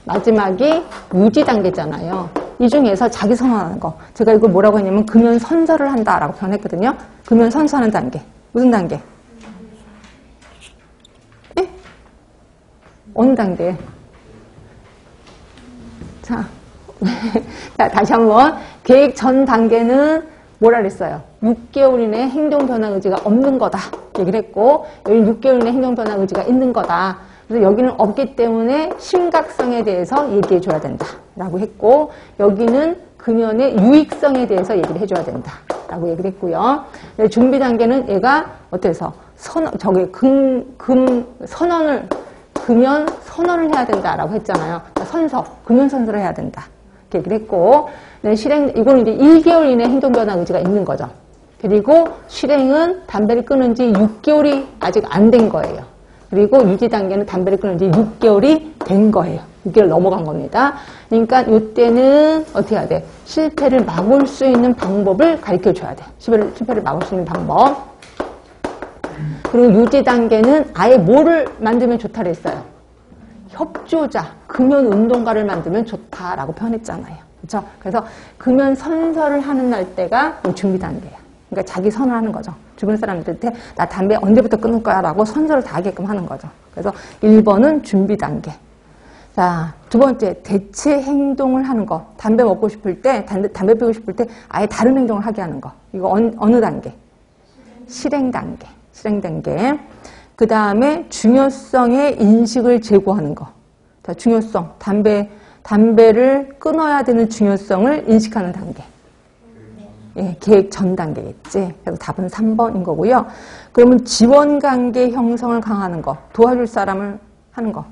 마지막이 유지 단계잖아요. 이 중에서 자기 선언하는 거. 제가 이걸 뭐라고 했냐면 금연 선서를 한다라고 표현했거든요. 금연 선서하는 단계. 무슨 단계? 예? 어느 단계? 자, 자, 다시 한번. 계획 전 단계는 뭐라 그랬어요? 6개월 이내 행동 변화 의지가 없는 거다. 얘기를 했고, 여기 6개월 이내 행동 변화 의지가 있는 거다. 그래서 여기는 없기 때문에 심각성에 대해서 얘기해 줘야 된다. 라고 했고, 여기는 금연의 유익성에 대해서 얘기를 해줘야 된다. 라고 얘기를 했고요. 준비 단계는 얘가 어때서? 금연 선언을 해야 된다라고 했잖아요. 금연 선서를 해야 된다. 이렇게 얘기를 했고, 이건 이제 1개월 이내 행동 변화 의지가 있는 거죠. 그리고 실행은 담배를 끊은 지 6개월이 아직 안 된 거예요. 그리고 유지 단계는 담배를 끊은 지 6개월이 된 거예요. 6개월 넘어간 겁니다. 그러니까 이때는 어떻게 해야 돼? 실패를 막을 수 있는 방법을 가르쳐 줘야 돼. 실패를 막을 수 있는 방법. 그리고 유지 단계는 아예 뭐를 만들면 좋다고 했어요? 협조자, 금연 운동가를 만들면 좋다라고 표현했잖아요. 그렇죠? 그래서 금연 선서를 하는 날 때가 준비 단계야. 그러니까 자기 선언하는 거죠. 주변 사람들한테 나 담배 언제부터 끊을 거야 라고 선서를 다 하게끔 하는 거죠. 그래서 1번은 준비 단계. 자, 두 번째, 대체 행동을 하는 거. 담배 먹고 싶을 때, 담배 피우고 싶을 때 아예 다른 행동을 하게 하는 거. 이거 어느 단계? 실행 단계. 실행 단계. 그 다음에 중요성의 인식을 제고하는 거. 자, 중요성. 담배를 끊어야 되는 중요성을 인식하는 단계. 예, 계획 전 단계겠지. 그래서 답은 3번인 거고요. 그러면 지원 관계 형성을 강화하는 거. 도와줄 사람을 하는 거.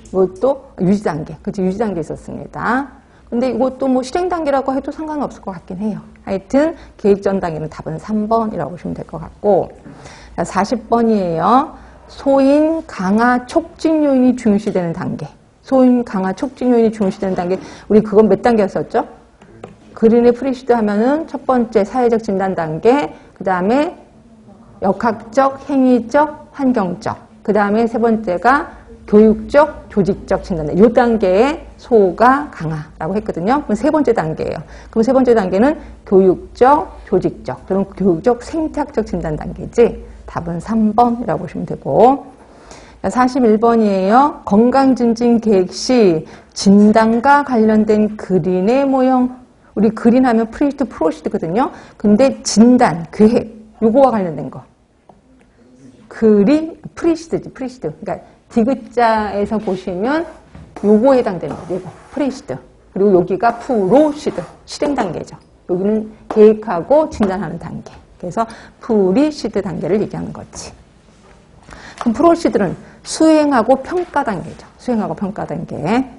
이것도 유지 단계. 그치, 유지 단계 있었습니다. 근데 이것도 뭐 실행 단계라고 해도 상관은 없을 것 같긴 해요. 하여튼 계획 전 단계는 답은 3번이라고 보시면 될 것 같고. 자, 40번이에요. 소인 강화 촉진 요인이 중요시되는 단계. 소인 강화 촉진 요인이 중요시되는 단계. 우리 그건 몇 단계였었죠? 그린의 프리시드 하면은 첫 번째 사회적 진단 단계, 그 다음에 역학적, 행위적, 환경적, 그 다음에 세 번째가 교육적, 조직적 진단. 이 단계에 소가 강화라고 했거든요. 그럼 세 번째 단계예요. 그럼 세 번째 단계는 교육적, 조직적, 그럼 교육적, 생태학적 진단 단계지. 답은 3번이라고 보시면 되고. 41번이에요. 건강증진 계획 시 진단과 관련된 그린의 모형. 우리 그린 하면 프리시드, 프로시드거든요. 근데 진단, 계획, 요거와 관련된 거. 프리시드지, 프리시드. 그러니까 디귿자에서 보시면 요거에 해당되는 거죠. 요거, 프리시드. 그리고 여기가 프로시드, 실행 단계죠. 여기는 계획하고 진단하는 단계. 그래서 프리시드 단계를 얘기하는 거지. 그럼 프로시드는 수행하고 평가 단계죠. 수행하고 평가 단계.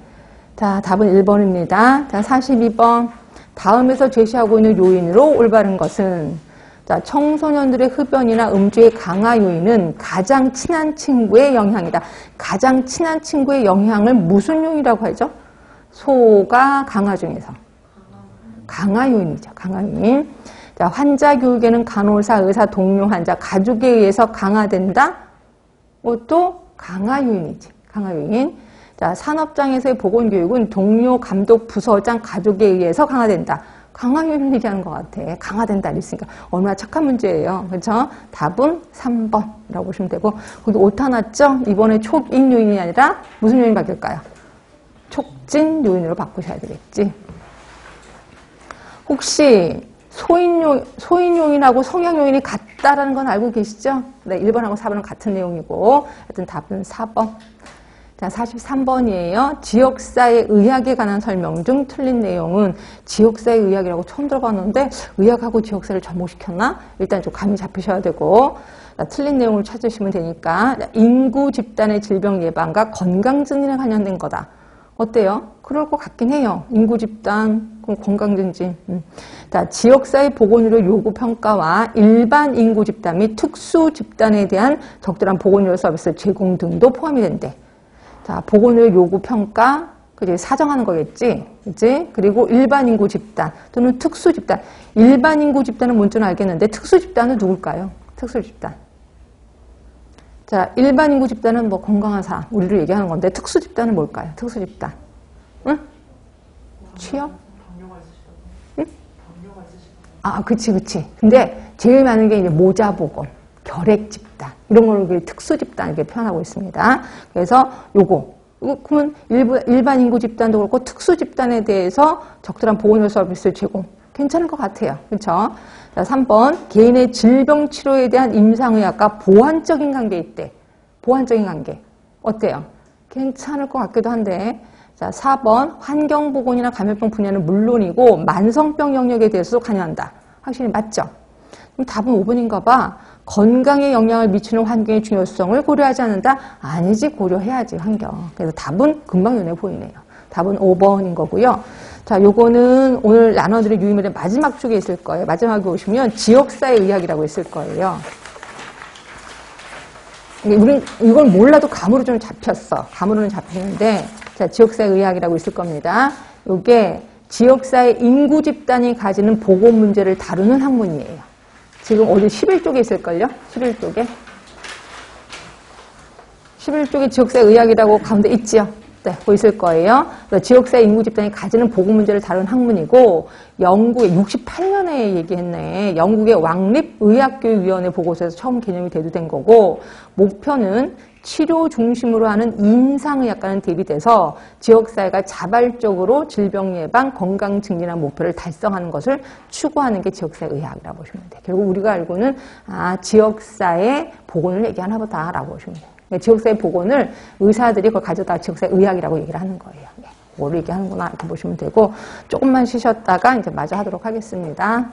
자, 답은 1번입니다. 자, 42번. 다음에서 제시하고 있는 요인으로 올바른 것은, 자, 청소년들의 흡연이나 음주의 강화 요인은 가장 친한 친구의 영향이다. 가장 친한 친구의 영향을 무슨 요인이라고 하죠? 소가 강화 중에서. 강화 요인이죠. 강화 요인. 자, 환자 교육에는 간호사, 의사, 동료, 환자, 가족에 의해서 강화된다. 또 강화 요인이지. 강화 요인. 자, 산업장에서의 보건교육은 동료, 감독, 부서장, 가족에 의해서 강화된다. 강화 요인을 얘기하는 것 같아. 강화된다 이랬으니까 얼마나 착한 문제예요. 그렇죠? 답은 3번이라고 보시면 되고, 거기 오타 났죠? 이번에 촉인 요인이 아니라 무슨 요인 바뀔까요? 촉진 요인으로 바꾸셔야 되겠지. 혹시 소인 요인하고 성향 요인이 같다라는 건 알고 계시죠? 네, 1번하고 4번은 같은 내용이고, 하여튼 답은 4번. 자, 43번이에요. 지역사회 의학에 관한 설명 중 틀린 내용은, 지역사회 의학이라고 처음 들어봤는데 의학하고 지역사회를 접목시켰나? 일단 좀 감이 잡히셔야 되고, 자, 틀린 내용을 찾으시면 되니까. 인구 집단의 질병 예방과 건강 증진에 관련된 거다. 어때요? 그럴 것 같긴 해요. 인구 집단, 그럼 건강 증진. 자, 지역사회 보건의료 요구 평가와 일반 인구 집단 및 특수 집단에 대한 적절한 보건의료 서비스 제공 등도 포함이 된대. 자, 보건의료 요구 평가, 그지? 사정하는 거겠지? 그지? 그리고 일반 인구 집단 또는 특수 집단. 일반 인구 집단은 뭔지는 알겠는데 특수 집단은 누굴까요? 특수 집단. 자, 일반 인구 집단은 뭐 건강한 사람, 우리를 얘기하는 건데 특수 집단은 뭘까요? 특수 집단. 응? 취업? 응? 아, 그치. 근데 제일 많은 게 이제 모자보건, 결핵 집단, 이런 걸 특수 집단 이렇게 표현하고 있습니다. 그래서 그러면 일반 인구 집단도 그렇고 특수 집단에 대해서 적절한 보건의료 서비스를 제공. 괜찮을 것 같아요. 그렇죠? 자, 3번. 개인의 질병 치료에 대한 임상의학과 보완적인 관계 있대. 보완적인 관계. 어때요? 괜찮을 것 같기도 한데. 자, 4번. 환경보건이나 감염병 분야는 물론이고 만성병 영역에 대해서도 관여한다. 확실히 맞죠? 그럼 답은 5번인가 봐. 건강에 영향을 미치는 환경의 중요성을 고려하지 않는다? 아니지, 고려해야지, 환경. 그래서 답은 금방 눈에 보이네요. 답은 5번인 거고요. 자, 요거는 오늘 나눠드릴 유의물의 마지막 쪽에 있을 거예요. 마지막에 오시면 지역사회 의학이라고 있을 거예요. 우린 이걸 몰라도 감으로 좀 잡혔어. 감으로는 잡히는데, 자, 지역사회 의학이라고 있을 겁니다. 요게 지역사회 인구 집단이 가지는 보건 문제를 다루는 학문이에요. 지금 어디 11쪽에 있을걸요? 11쪽에. 11쪽에 지역사회 의학이라고 가운데 있지요? 네, 보이실 거예요. 지역사회 인구 집단이 가지는 보건 문제를 다루는 학문이고, 영국의 68년에 얘기했네. 영국의 왕립의학교육위원회 보고서에서 처음 개념이 대두된 거고, 목표는 치료 중심으로 하는 임상의학과는 대비돼서 지역사회가 자발적으로 질병 예방, 건강 증진한 목표를 달성하는 것을 추구하는 게 지역사회 의학이라고 보시면 돼요. 결국 우리가 알고는 지역사회 보건을 얘기하나 보다라고 보시면 돼요. 그러니까 지역사회 보건을 의사들이 그걸 가져다 지역사회 의학이라고 얘기를 하는 거예요. 그걸 얘기하는구나 이렇게 보시면 되고 조금만 쉬셨다가 이제 마저 하도록 하겠습니다.